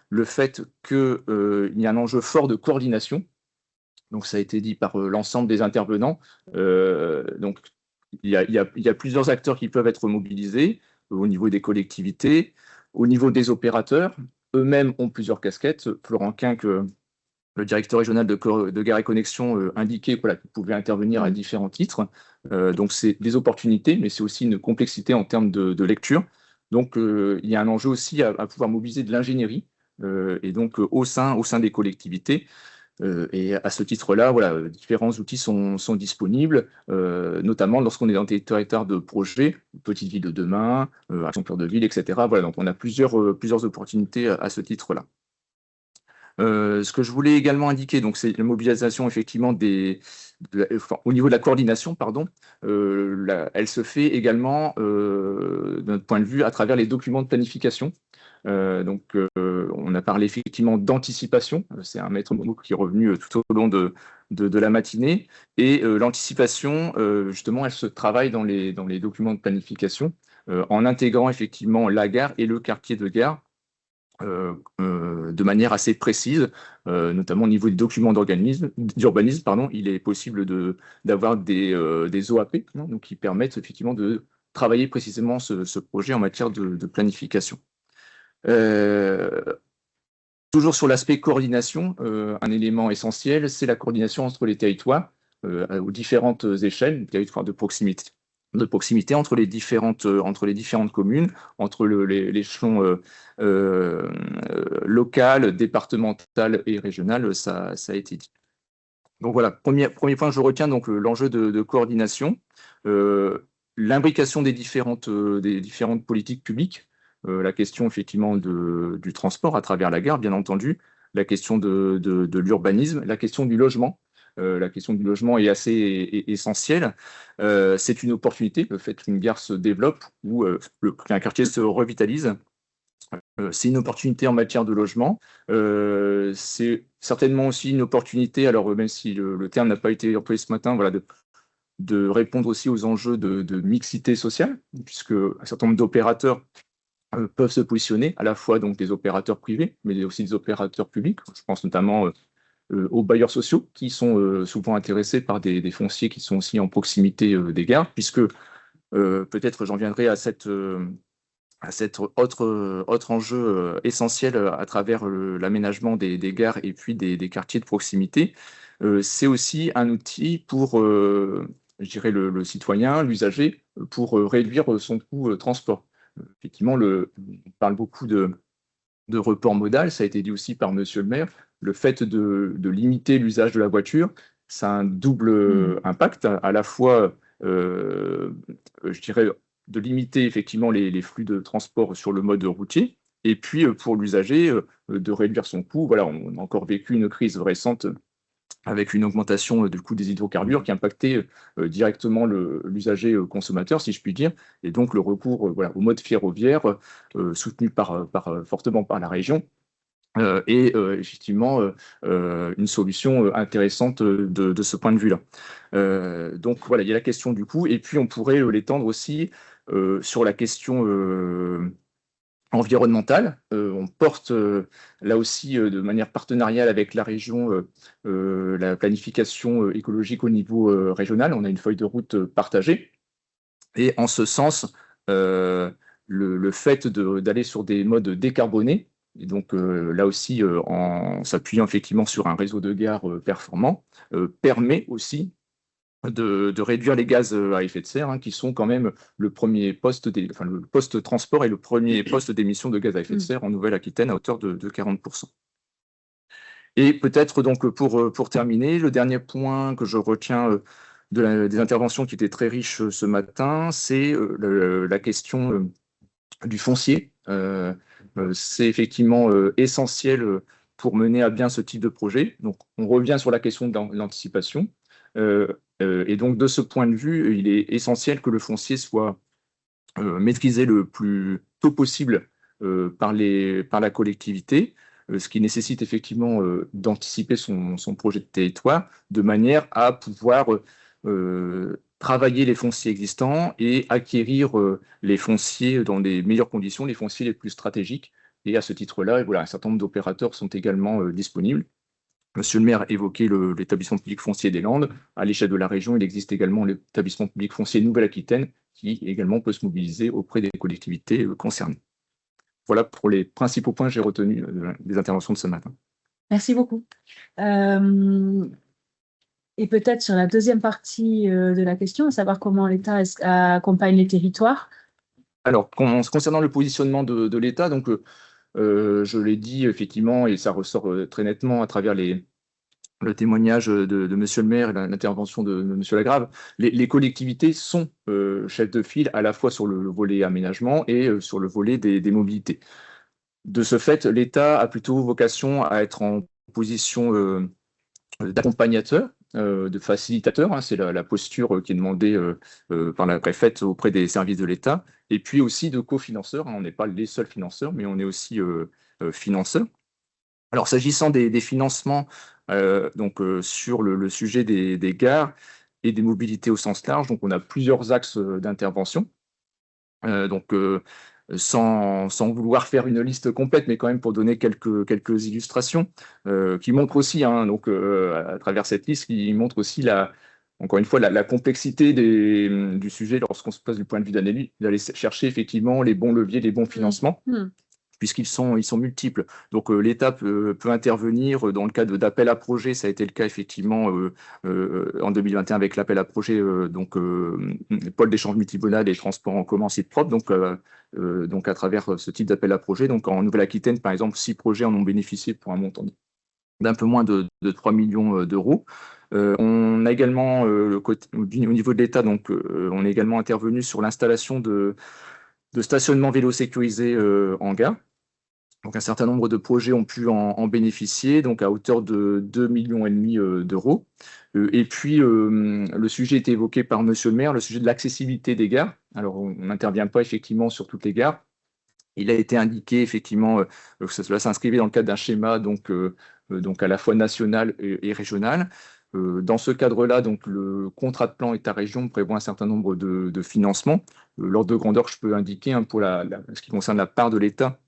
le fait qu'il y a un enjeu fort de coordination. Donc, ça a été dit par l'ensemble des intervenants. Donc, il y a plusieurs acteurs qui peuvent être mobilisés au niveau des collectivités, au niveau des opérateurs. Eux-mêmes ont plusieurs casquettes. Florent Quinck, le directeur régional de Gare et Connexion indiquait voilà, qu'il pouvait intervenir à différents titres. Donc, c'est des opportunités, mais c'est aussi une complexité en termes de lecture. Donc, il y a un enjeu aussi à pouvoir mobiliser de l'ingénierie, et donc au sein des collectivités. Et à ce titre-là, voilà, différents outils sont disponibles, notamment lorsqu'on est dans des territoires de projets, Petite Ville de demain, Action Cœur de Ville, etc. Voilà, donc on a plusieurs opportunités à ce titre-là. Ce que je voulais également indiquer, donc c'est la mobilisation effectivement au niveau de la coordination, pardon, elle se fait également de notre point de vue à travers les documents de planification. Donc on a parlé effectivement d'anticipation, c'est un maître mot qui est revenu tout au long de la matinée, et l'anticipation, justement, elle se travaille dans les documents de planification en intégrant effectivement la gare et le quartier de gare de manière assez précise, notamment au niveau des documents d'urbanisme, pardon, il est possible d'avoir des OAP, hein, donc qui permettent effectivement de travailler précisément ce projet en matière de planification. Toujours sur l'aspect coordination, un élément essentiel, c'est la coordination entre les territoires aux différentes échelles, territoires de proximité entre les différentes communes, entre l'échelon local, départemental et régional, ça a été dit. Donc voilà, premier point que je retiens, donc l'enjeu de coordination, l'imbrication des différentes politiques publiques, la question effectivement du transport à travers la gare, bien entendu, la question de l'urbanisme, la question du logement. La question du logement est assez essentielle. C'est une opportunité, le fait qu'une gare se développe ou qu'un quartier se revitalise. C'est une opportunité en matière de logement. C'est certainement aussi une opportunité, alors même si le terme n'a pas été employé ce matin, voilà, de répondre aussi aux enjeux de mixité sociale, puisque un certain nombre d'opérateurs peuvent se positionner, à la fois donc des opérateurs privés, mais aussi des opérateurs publics. Je pense notamment aux bailleurs sociaux qui sont souvent intéressés par des fonciers qui sont aussi en proximité des gares, puisque peut-être j'en viendrai à cet autre enjeu essentiel à travers l'aménagement des gares et puis des quartiers de proximité. C'est aussi un outil pour je dirais, le citoyen, l'usager, pour réduire son coût transport. Effectivement, on parle beaucoup de report modal, ça a été dit aussi par Monsieur le maire, le fait de limiter l'usage de la voiture, ça a un double impact, à la fois, je dirais, de limiter effectivement les flux de transport sur le mode routier, et puis pour l'usager, de réduire son coût. Voilà, on a encore vécu une crise récente avec une augmentation du coût des hydrocarbures qui impactait directement l'usager consommateur, si je puis dire, et donc le recours voilà, au mode ferroviaire, soutenu fortement par la région, est effectivement une solution intéressante de ce point de vue-là. Donc voilà, il y a la question du coût, et puis on pourrait l'étendre aussi sur la question environnementale. On porte là aussi de manière partenariale avec la région la planification écologique au niveau régional. On a une feuille de route partagée. Et en ce sens, le fait d'aller sur des modes décarbonés, et donc là aussi en s'appuyant effectivement sur un réseau de gares performant, permet aussi de réduire les gaz à effet de serre, qui sont quand même le poste transport et le premier poste d'émission de gaz à effet de serre en Nouvelle-Aquitaine à hauteur de 40%. Et peut-être donc pour terminer, le dernier point que je retiens des interventions qui étaient très riches ce matin, c'est la question du foncier. C'est effectivement essentiel pour mener à bien ce type de projet. Donc on revient sur la question de l'anticipation. Et donc, de ce point de vue, il est essentiel que le foncier soit maîtrisé le plus tôt possible par la collectivité, ce qui nécessite effectivement d'anticiper son projet de territoire de manière à pouvoir travailler les fonciers existants et acquérir les fonciers dans les meilleures conditions, les fonciers les plus stratégiques. Et à ce titre-là, voilà, un certain nombre d'opérateurs sont également disponibles. Monsieur le maire évoquait l'établissement public foncier des Landes. À l'échelle de la région, il existe également l'établissement public foncier Nouvelle-Aquitaine qui également peut se mobiliser auprès des collectivités concernées. Voilà pour les principaux points que j'ai retenus des interventions de ce matin. Merci beaucoup. Et peut-être sur la deuxième partie de la question, à savoir comment l'État accompagne les territoires. Alors, concernant le positionnement de l'État, donc je l'ai dit effectivement, et ça ressort très nettement à travers le témoignage de Monsieur le maire et l'intervention de Monsieur Lagrave, les collectivités sont chefs de file à la fois sur le volet aménagement et sur le volet des mobilités. De ce fait, l'État a plutôt vocation à être en position d'accompagnateur, de facilitateur, c'est la posture qui est demandée par la préfète auprès des services de l'État, et puis aussi de cofinanceur. On n'est pas les seuls financeurs, mais on est aussi financeurs. Alors, s'agissant des financements, sur le sujet des gares et des mobilités au sens large, donc on a plusieurs axes d'intervention. Sans vouloir faire une liste complète, mais quand même pour donner quelques illustrations qui montrent aussi, à travers cette liste, qui montrent aussi encore une fois la complexité du sujet lorsqu'on se pose du point de vue d'aller chercher effectivement les bons leviers, les bons financements. Puisqu'ils sont multiples. Donc l'État peut intervenir dans le cadre d'appels à projets. Ça a été le cas effectivement en 2021 avec l'appel à projets pôle d'échange multimodal et transport en commun site propre. Donc à travers ce type d'appel à projets. Donc en Nouvelle-Aquitaine, par exemple, 6 projets en ont bénéficié pour un montant d'un peu moins de 3 millions d'euros. On a également, au niveau de l'État, on est également intervenu sur l'installation de stationnement vélo sécurisé en gare. Donc un certain nombre de projets ont pu en bénéficier, donc à hauteur de 2,5 millions d'euros. Et puis le sujet était évoqué par Monsieur le maire, le sujet de l'accessibilité des gares. Alors on n'intervient pas effectivement sur toutes les gares. Il a été indiqué effectivement que cela s'inscrivait dans le cadre d'un schéma donc à la fois national et régional. Dans ce cadre-là, donc le contrat de plan État-région prévoit un certain nombre de financements. L'ordre de grandeur que je peux indiquer pour ce qui concerne la part de l'État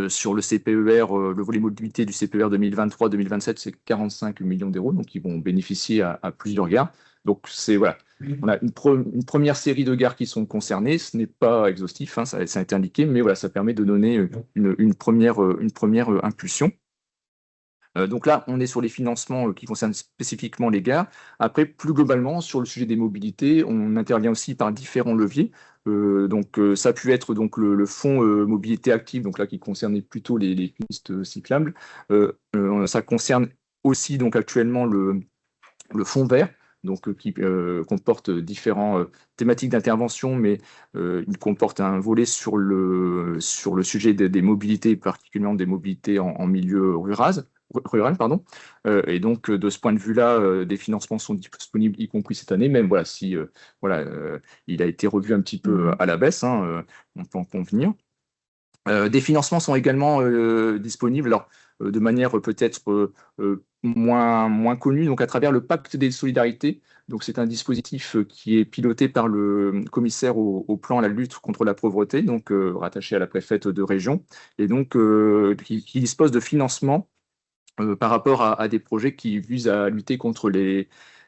sur le CPER, le volet mobilité du CPER 2023-2027, c'est 45 millions d'euros, donc ils vont bénéficier à plusieurs gares. Donc voilà, on a une première série de gares qui sont concernées. Ce n'est pas exhaustif, ça a été indiqué, mais voilà, ça permet de donner une première impulsion. Donc là, on est sur les financements qui concernent spécifiquement les gares. Après, plus globalement, sur le sujet des mobilités, on intervient aussi par différents leviers. Ça a pu être donc le fonds mobilité active, donc là qui concernait plutôt les pistes cyclables. Ça concerne aussi donc actuellement le fonds vert, donc qui comporte différentes thématiques d'intervention, mais il comporte un volet sur le sujet des mobilités, particulièrement des mobilités en milieu rural, pardon. Et donc, de ce point de vue-là, des financements sont disponibles, y compris cette année, même voilà, si il a été revu un petit peu à la baisse, hein, on peut en convenir. Des financements sont également disponibles, alors de manière peut-être moins connue, donc à travers le pacte des solidarités. Donc c'est un dispositif qui est piloté par le commissaire au plan à la lutte contre la pauvreté, donc rattaché à la préfète de région, et donc qui dispose de financement par rapport à des projets qui visent à lutter contre les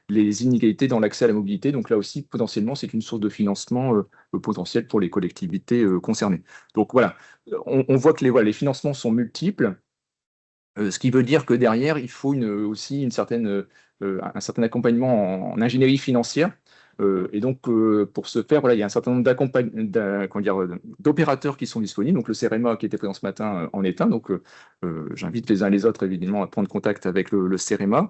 inégalités dans l'accès à la mobilité. Donc là aussi, potentiellement, c'est une source de financement potentiel pour les collectivités concernées. Donc voilà, on voit que les financements sont multiples, ce qui veut dire que derrière, il faut aussi un certain accompagnement en ingénierie financière. Et donc, pour ce faire, il y a un certain nombre d'opérateurs qui sont disponibles. Donc, le CEREMA qui était présent ce matin en est un. Donc, j'invite les uns et les autres, évidemment, à prendre contact avec le CEREMA.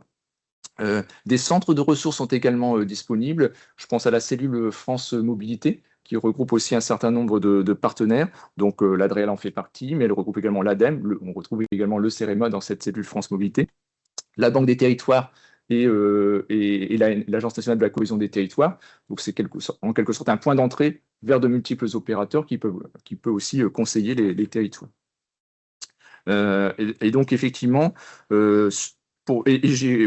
Des centres de ressources sont également disponibles. Je pense à la cellule France Mobilité, qui regroupe aussi un certain nombre de partenaires. Donc, l'Adréal en fait partie, mais elle regroupe également l'ADEME. On retrouve également le CEREMA dans cette cellule France Mobilité. La Banque des Territoires et l'Agence nationale de la cohésion des territoires. Donc, c'est en quelque sorte un point d'entrée vers de multiples opérateurs qui peut aussi conseiller les territoires. Et donc, effectivement, j'ai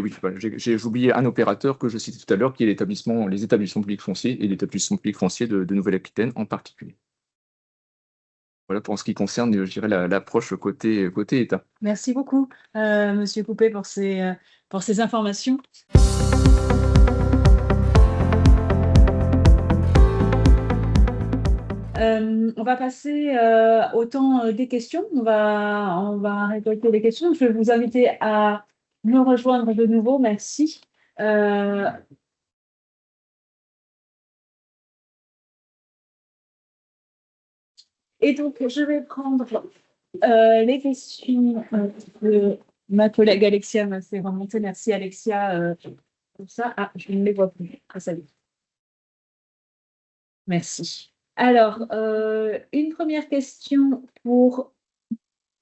oublié un opérateur que je citais tout à l'heure, qui est les établissements publics fonciers et l'établissement public foncier de Nouvelle-Aquitaine en particulier. Voilà pour ce qui concerne, je dirais, l'approche côté État. Merci beaucoup, Monsieur Coupet, pour ces informations. On va passer au temps des questions. On va récolter les questions. Je vais vous inviter à me rejoindre de nouveau. Merci. Et donc, je vais prendre les questions de ma collègue Alexia m'a fait remonter. Merci, Alexia. Pour ça. Ah, je ne les vois plus. Ah, salut. Merci. Alors, une première question pour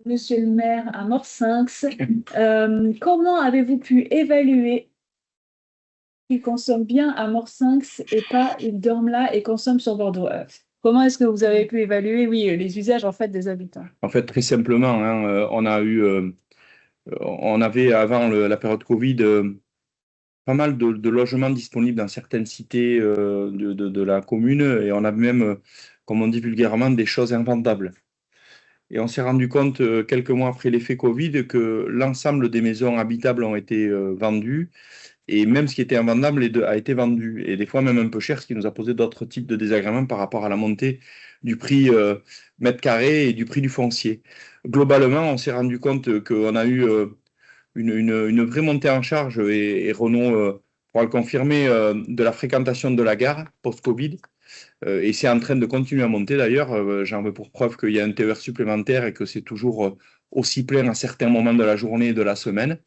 Monsieur le maire à Morsinx. Comment avez-vous pu évaluer qu'ils consomment bien à Morsinx et pas ils dorment là et consomment sur Bordeaux? Comment est-ce que vous avez pu évaluer, les usages en fait des habitants? En fait, très simplement, hein, on avait avant la période Covid pas mal de logements disponibles dans certaines cités de la commune, et on avait même, comme on dit vulgairement, des choses invendables. Et on s'est rendu compte quelques mois après l'effet Covid que l'ensemble des maisons habitables ont été vendues, et même ce qui était invendable a été vendu, et des fois même un peu cher, ce qui nous a posé d'autres types de désagréments par rapport à la montée du prix mètre carré et du prix du foncier. Globalement, on s'est rendu compte qu'on a eu une vraie montée en charge, et Renaud pourra le confirmer, de la fréquentation de la gare post-Covid. Et c'est en train de continuer à monter d'ailleurs. J'en veux pour preuve qu'il y a un TER supplémentaire et que c'est toujours aussi plein à certains moments de la journée et de la semaine.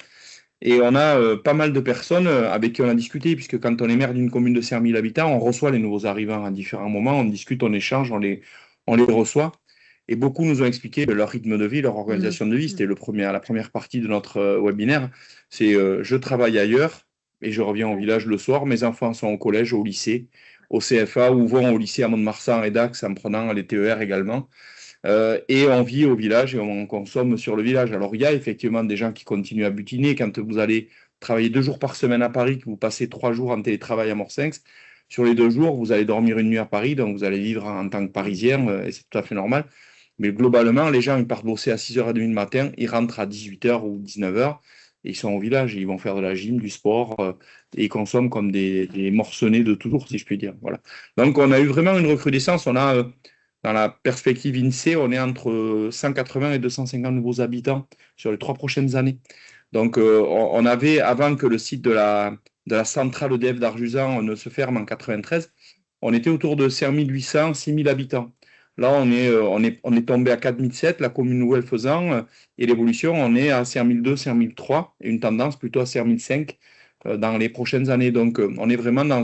Et on a pas mal de personnes avec qui on a discuté, puisque quand on est maire d'une commune de 5 000 habitants, on reçoit les nouveaux arrivants à différents moments, on discute, on échange, on les reçoit. Et beaucoup nous ont expliqué leur rythme de vie, leur organisation de vie. C'était la première partie de notre webinaire. C'est je travaille ailleurs et je reviens au village le soir. Mes enfants sont au collège, au lycée, au CFA, ou vont au lycée à Mont-de-Marsan et Dax en prenant les TER également. Et on vit au village et on consomme sur le village. Alors, il y a effectivement des gens qui continuent à butiner. Quand vous allez travailler 2 jours par semaine à Paris, que vous passez 3 jours en télétravail à Morsinx, sur les 2 jours, vous allez dormir une nuit à Paris, donc vous allez vivre en tant que Parisien, et c'est tout à fait normal. Mais globalement, les gens, ils partent bosser à 6h30 du matin, ils rentrent à 18h ou 19h, et ils sont au village, ils vont faire de la gym, du sport, et ils consomment comme des morcelets de toujours, si je puis dire. Voilà. Donc, on a eu vraiment une recrudescence. On a, dans la perspective INSEE, on est entre 180 et 250 nouveaux habitants sur les 3 prochaines années. Donc, on avait, avant que le site de la centrale EDF d'Arjusan ne se ferme en 93, on était autour de 5800, 6000 habitants. Là, on est tombé à 4007, la commune nouvelle faisant, et l'évolution, on est à 5002, 5003, et une tendance plutôt à 5005 dans les prochaines années. Donc, on est vraiment dans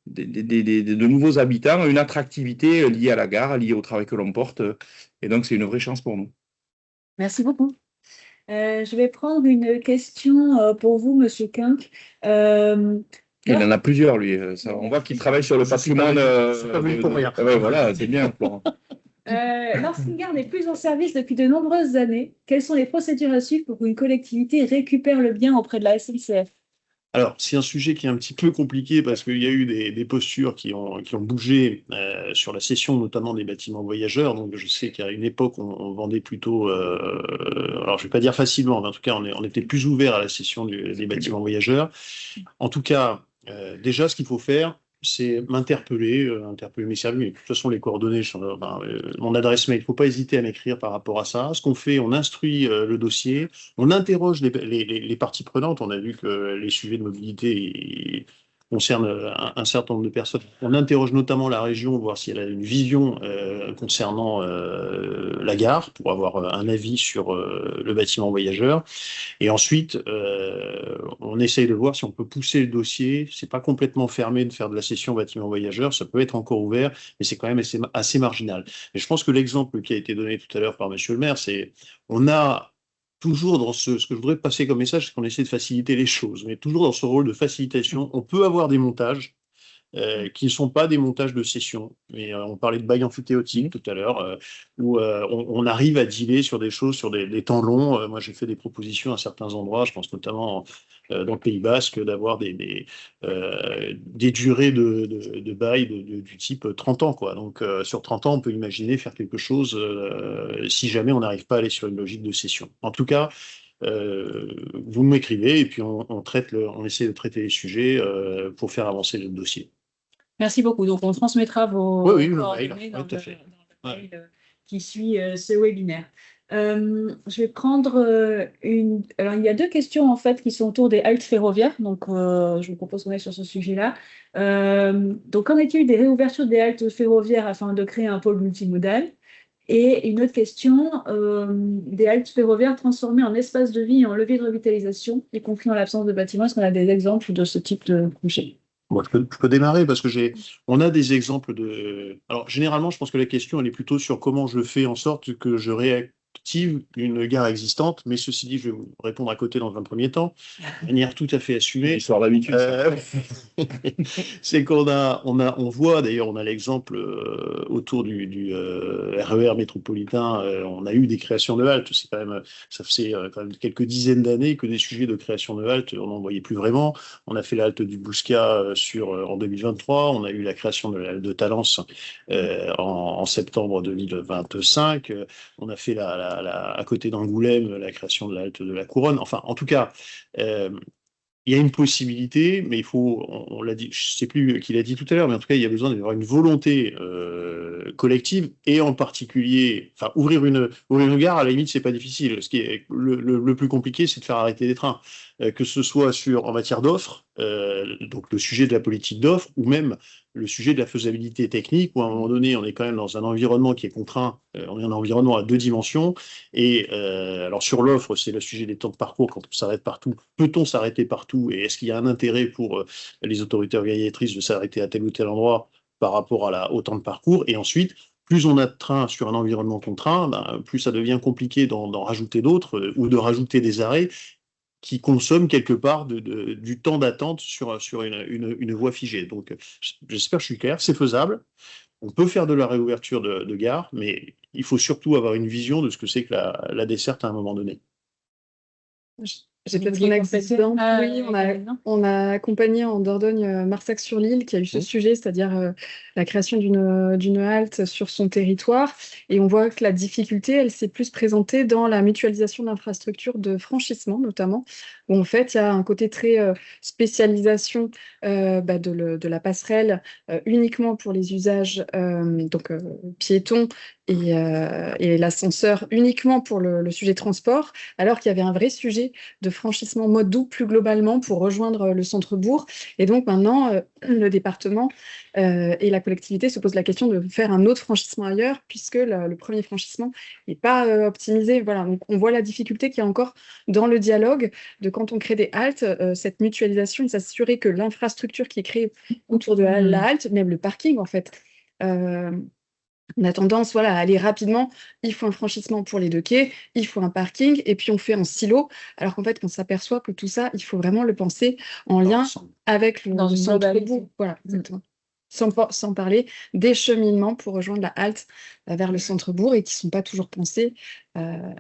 de nouveaux habitants, une attractivité liée à la gare, liée au travail que l'on porte. Et donc, c'est une vraie chance pour nous. Merci beaucoup. Je vais prendre une question pour vous, Monsieur Kunk. Il en a plusieurs, lui. On voit qu'il travaille sur le patrimoine. C'est pas venu pour rien. Voilà, c'est bien, Florent. Lorsqu'une gare n'est plus en service depuis de nombreuses années, quelles sont les procédures à suivre pour qu'une collectivité récupère le bien auprès de la SNCF? Alors, c'est un sujet qui est un petit peu compliqué parce qu'il y a eu des postures qui ont bougé sur la cession, notamment des bâtiments voyageurs. Donc, je sais qu'à une époque, on vendait plutôt, alors je ne vais pas dire facilement, mais en tout cas, on était plus ouvert à la cession des bâtiments voyageurs. En tout cas, déjà, ce qu'il faut faire, c'est m'interpeller, interpeller mes services. Mais de toute façon, les coordonnées, mon adresse mail, il ne faut pas hésiter à m'écrire par rapport à ça. Ce qu'on fait, on instruit le dossier, on interroge les parties prenantes. On a vu que les sujets de mobilité concernent un certain nombre de personnes. On interroge notamment la région, voir si elle a une vision concernant la gare, pour avoir un avis sur le bâtiment voyageur. Et ensuite, on essaye de voir si on peut pousser le dossier. C'est pas complètement fermé de faire de la cession bâtiment voyageur, ça peut être encore ouvert, mais c'est quand même assez marginal. Et je pense que l'exemple qui a été donné tout à l'heure par Monsieur le maire, c'est on a toujours dans ce que je voudrais passer comme message, c'est qu'on essaie de faciliter les choses, mais toujours dans ce rôle de facilitation, on peut avoir des montages qui ne sont pas des montages de session. Mais on parlait de bail amphithéotique tout à l'heure, où on arrive à dealer sur des choses, sur des temps longs. Moi, j'ai fait des propositions à certains endroits, je pense notamment dans le Pays Basque, d'avoir des durées de bail du type 30 ans, quoi. Donc, sur 30 ans, on peut imaginer faire quelque chose si jamais on n'arrive pas à aller sur une logique de session. En tout cas, vous m'écrivez et puis on essaie de traiter les sujets pour faire avancer le dossier. Merci beaucoup. Donc, on transmettra vos coordonnées dans le mail qui suit ce webinaire. Je vais prendre une. Alors, il y a deux questions en fait qui sont autour des haltes ferroviaires. Donc, je vous propose qu'on aille sur ce sujet-là. Donc, qu'en est-il des réouvertures des haltes ferroviaires afin de créer un pôle multimodal? Et une autre question, des haltes ferroviaires transformées en espace de vie et en levier de revitalisation, y compris en l'absence de bâtiments. Est-ce qu'on a des exemples de ce type de projet? Bon, je peux démarrer parce que on a des exemples de. Alors, généralement, je pense que la question, elle est plutôt sur comment je fais en sorte que je réactive une gare existante. Mais ceci dit, je vais vous répondre à côté dans un premier temps, de manière tout à fait assumée. Histoire d'habitude. C'est on voit d'ailleurs, on a l'exemple autour du RER métropolitain. On a eu des créations de haltes. C'est quand même, ça faisait quand même quelques dizaines d'années que des sujets de création de haltes, on n'en voyait plus vraiment. On a fait la halte du Bouscat en 2023. On a eu la création de la halte de Talence en septembre 2025. On a fait à côté d'Angoulême la création de la halte de la Couronne. Enfin, en tout cas, il y a une possibilité, mais il faut, on l'a dit, je ne sais plus qui l'a dit tout à l'heure, mais en tout cas, il y a besoin d'avoir une volonté collective, et en particulier, enfin, ouvrir une gare, à la limite, c'est pas difficile. Ce qui est le plus compliqué, c'est de faire arrêter des trains, que ce soit en matière d'offres, donc le sujet de la politique d'offres, ou même le sujet de la faisabilité technique, où à un moment donné, on est quand même dans un environnement qui est contraint, on est un environnement à 2 dimensions, et alors sur l'offre, c'est le sujet des temps de parcours, quand on s'arrête partout, peut-on s'arrêter partout, et est-ce qu'il y a un intérêt pour les autorités organisatrices de s'arrêter à tel ou tel endroit par rapport au temps de parcours, et ensuite, plus on a de trains sur un environnement contraint, plus ça devient compliqué d'en rajouter d'autres, ou de rajouter des arrêts qui consomment quelque part du temps d'attente sur une voie figée. Donc, j'espère que je suis clair, c'est faisable. On peut faire de la réouverture de gare, mais il faut surtout avoir une vision de ce que c'est que la desserte à un moment donné. J'ai Vous peut-être vouliez un compléter exemple. Oui, Karine? on a accompagné en Dordogne Marsac-sur-l'Île qui a eu ce sujet, c'est-à-dire la création d'une halte sur son territoire. Et on voit que la difficulté, elle s'est plus présentée dans la mutualisation d'infrastructures de franchissement, notamment, où en fait, il y a un côté très spécialisation de la passerelle uniquement pour les usages piétons et l'ascenseur uniquement pour le sujet transport, alors qu'il y avait un vrai sujet de franchissement mode doux plus globalement pour rejoindre le centre-bourg. Et donc maintenant, le département et la collectivité se posent la question de faire un autre franchissement ailleurs, puisque le premier franchissement n'est pas optimisé. Voilà, donc on voit la difficulté qu'il y a encore dans le dialogue de quand on crée des haltes, cette mutualisation et s'assurer que l'infrastructure qui est créée autour de la halte, même le parking en fait, on a tendance à aller rapidement, il faut un franchissement pour les deux quais, il faut un parking, et puis on fait en silo, alors qu'en fait, on s'aperçoit que tout ça, il faut vraiment le penser en lien avec Dans le une globalité. centre-bourg. Voilà, exactement. Sans parler des cheminements pour rejoindre la halte vers le centre-bourg et qui ne sont pas toujours pensés. Voilà.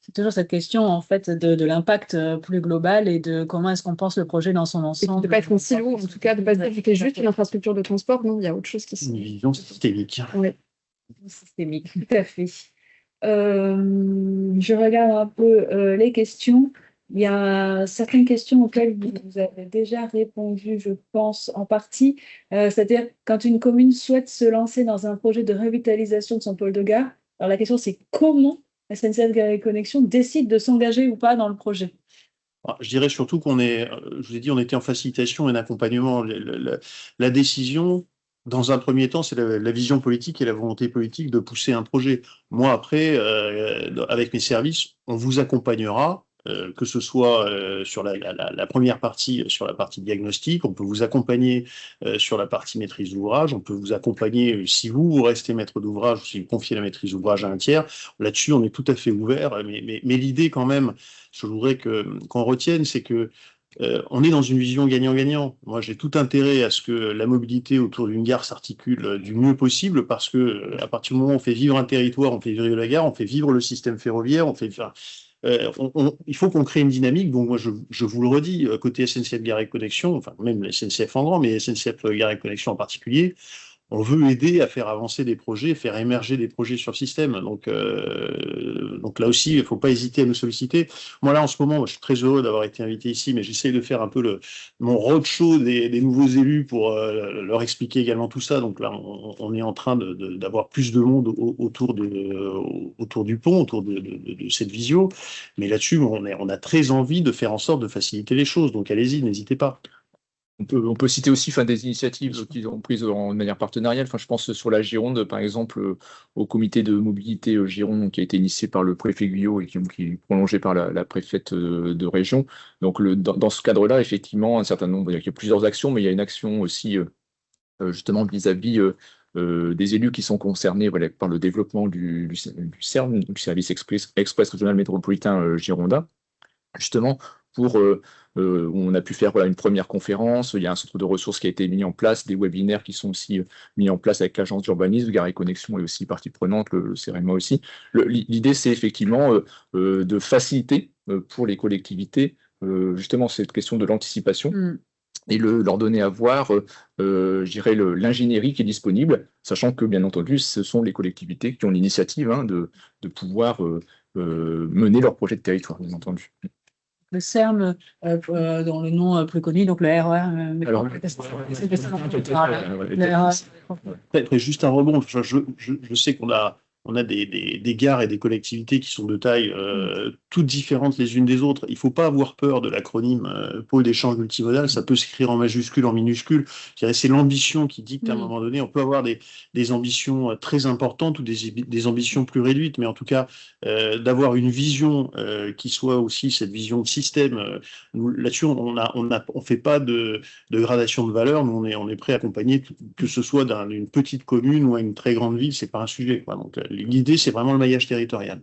C'est toujours cette question en fait de l'impact plus global et de comment est-ce qu'on pense le projet dans son Et puis de ensemble. ne pas être en silo, en tout cas, de ne pas se dire que c'était juste une infrastructure de transport. Non, il y a autre chose qui se... Une vision systémique. Ouais. Systémique, tout à fait. Je regarde un peu les questions. Il y a certaines questions auxquelles vous avez déjà répondu, je pense, en partie. C'est-à-dire, quand une commune souhaite se lancer dans un projet de revitalisation de son pôle de gare, alors la question c'est comment SNCF Gare et Connexion décide de s'engager ou pas dans le projet. Je dirais surtout qu'on est, je vous ai dit, on était en facilitation et en accompagnement. La décision, dans un premier temps, c'est la vision politique et la volonté politique de pousser un projet. Moi, après, avec mes services, on vous accompagnera, que ce soit sur la première partie, sur la partie diagnostic, on peut vous accompagner sur la partie maîtrise d'ouvrage, on peut vous accompagner si vous restez maître d'ouvrage, si vous confiez la maîtrise d'ouvrage à un tiers. Là-dessus, on est tout à fait ouvert, mais l'idée quand même, je voudrais qu'on retienne, c'est que on est dans une vision gagnant-gagnant. Moi, j'ai tout intérêt à ce que la mobilité autour d'une gare s'articule du mieux possible, parce que à partir du moment où on fait vivre un territoire, on fait vivre la gare, on fait vivre le système ferroviaire, il faut qu'on crée une dynamique. Donc moi, je vous le redis, côté SNCF Gare et Connexion, enfin même la SNCF en grand, mais SNCF Gare et Connexion en particulier, on veut aider à faire avancer des projets, faire émerger des projets sur le système. Donc là aussi, il ne faut pas hésiter à nous solliciter. Moi, là, en ce moment, je suis très heureux d'avoir été invité ici, mais j'essaie de faire un peu mon roadshow des nouveaux élus pour leur expliquer également tout ça. Donc là, on est en train d'avoir plus de monde autour du pont, autour de cette visio. Mais là-dessus, on a très envie de faire en sorte de faciliter les choses. Donc allez-y, n'hésitez pas. On peut citer aussi des initiatives qu'ils ont prises de manière partenariale. Je pense sur la Gironde, par exemple, au comité de mobilité Gironde, qui a été initié par le préfet Guyot et qui est prolongé par la préfète de région. Donc, dans ce cadre-là, effectivement, un certain nombre, il y a plusieurs actions, mais il y a une action aussi, justement, vis-à-vis des élus qui sont concernés par le développement du CERM, du service express régional métropolitain Girondin, justement, où on a pu faire une première conférence. Il y a un centre de ressources qui a été mis en place, des webinaires qui sont aussi mis en place avec l'agence d'urbanisme, Gare et Connexion est aussi partie prenante, le CEREMA aussi. L'idée, c'est effectivement de faciliter pour les collectivités justement cette question de l'anticipation. Et leur donner à voir, je dirais, l'ingénierie qui est disponible, sachant que, bien entendu, ce sont les collectivités qui ont l'initiative de pouvoir mener leur projet de territoire, bien entendu. Le CERM, dont le nom plus connu, donc le RER. Alors, peut-être juste un rebond. Je sais qu'on a des gares et des collectivités qui sont de taille toutes différentes les unes des autres. Il ne faut pas avoir peur de l'acronyme pôle d'échange multimodal. Ça peut s'écrire en majuscule, en minuscule. C'est l'ambition qui dicte à un moment donné. On peut avoir des ambitions très importantes ou des ambitions plus réduites, mais en tout cas, d'avoir une vision qui soit aussi cette vision de système. Là-dessus, on ne fait pas de gradation de valeur. Nous, on est prêt à accompagner, que ce soit d'une petite commune ou à une très grande ville, c'est pas un sujet, quoi. Donc, l'idée, c'est vraiment le maillage territorial.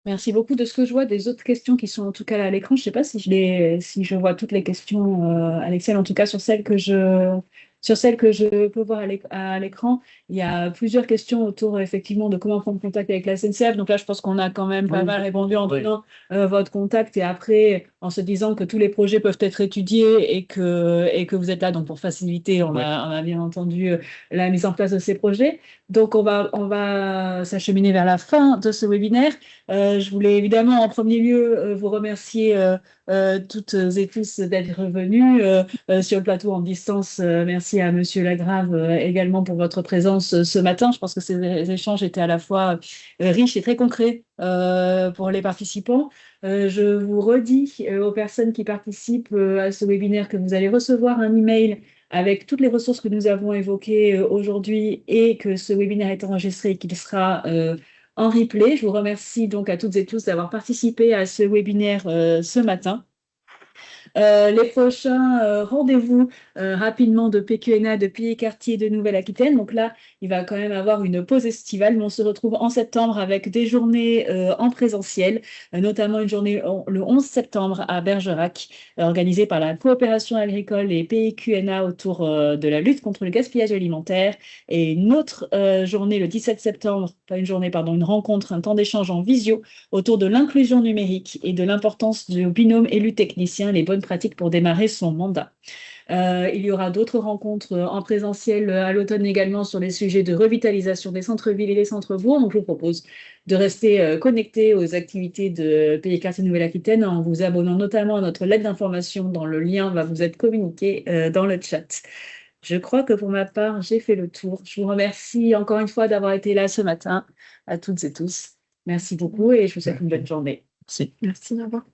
Merci beaucoup. De ce que je vois des autres questions qui sont en tout cas là à l'écran, je ne sais pas si je vois toutes les questions à l'Excel, en tout cas sur celles que je Sur celle que je peux voir à l'écran, il y a plusieurs questions autour effectivement de comment prendre contact avec la SNCF. Donc là, je pense qu'on a quand même pas mal répondu en donnant votre contact et après en se disant que tous les projets peuvent être étudiés et que vous êtes là donc pour faciliter, on a bien entendu la mise en place de ces projets. Donc on va s'acheminer vers la fin de ce webinaire. Je voulais évidemment en premier lieu vous remercier toutes et tous d'être venus sur le plateau en distance. Merci à Monsieur Lagrave également pour votre présence ce matin. Je pense que ces échanges étaient à la fois riches et très concrets pour les participants. Je vous redis aux personnes qui participent à ce webinaire que vous allez recevoir un email avec toutes les ressources que nous avons évoquées aujourd'hui et que ce webinaire est enregistré et qu'il sera en replay. Je vous remercie donc à toutes et tous d'avoir participé à ce webinaire ce matin. Les prochains rendez-vous rapidement de PQNA de Pays et Quartiers de Nouvelle-Aquitaine. Donc là, il va quand même avoir une pause estivale, mais on se retrouve en septembre avec des journées en présentiel, notamment une journée le 11 septembre à Bergerac, organisée par la coopération agricole et PQNA autour de la lutte contre le gaspillage alimentaire. Et une autre journée le 17 septembre, pas une journée, pardon, une rencontre, un temps d'échange en visio autour de l'inclusion numérique et de l'importance du binôme élu-technicien, les bonnes pratiques pour démarrer son mandat. Il y aura d'autres rencontres en présentiel à l'automne également sur les sujets de revitalisation des centres-villes et des centres-bourgs. Donc, je vous propose de rester connecté aux activités de Pays et Quartiers Nouvelle-Aquitaine en vous abonnant notamment à notre lettre d'information dont le lien va vous être communiqué dans le chat. Je crois que pour ma part, j'ai fait le tour. Je vous remercie encore une fois d'avoir été là ce matin, à toutes et tous. Merci beaucoup et je vous souhaite une bonne journée. Merci. Merci, au revoir.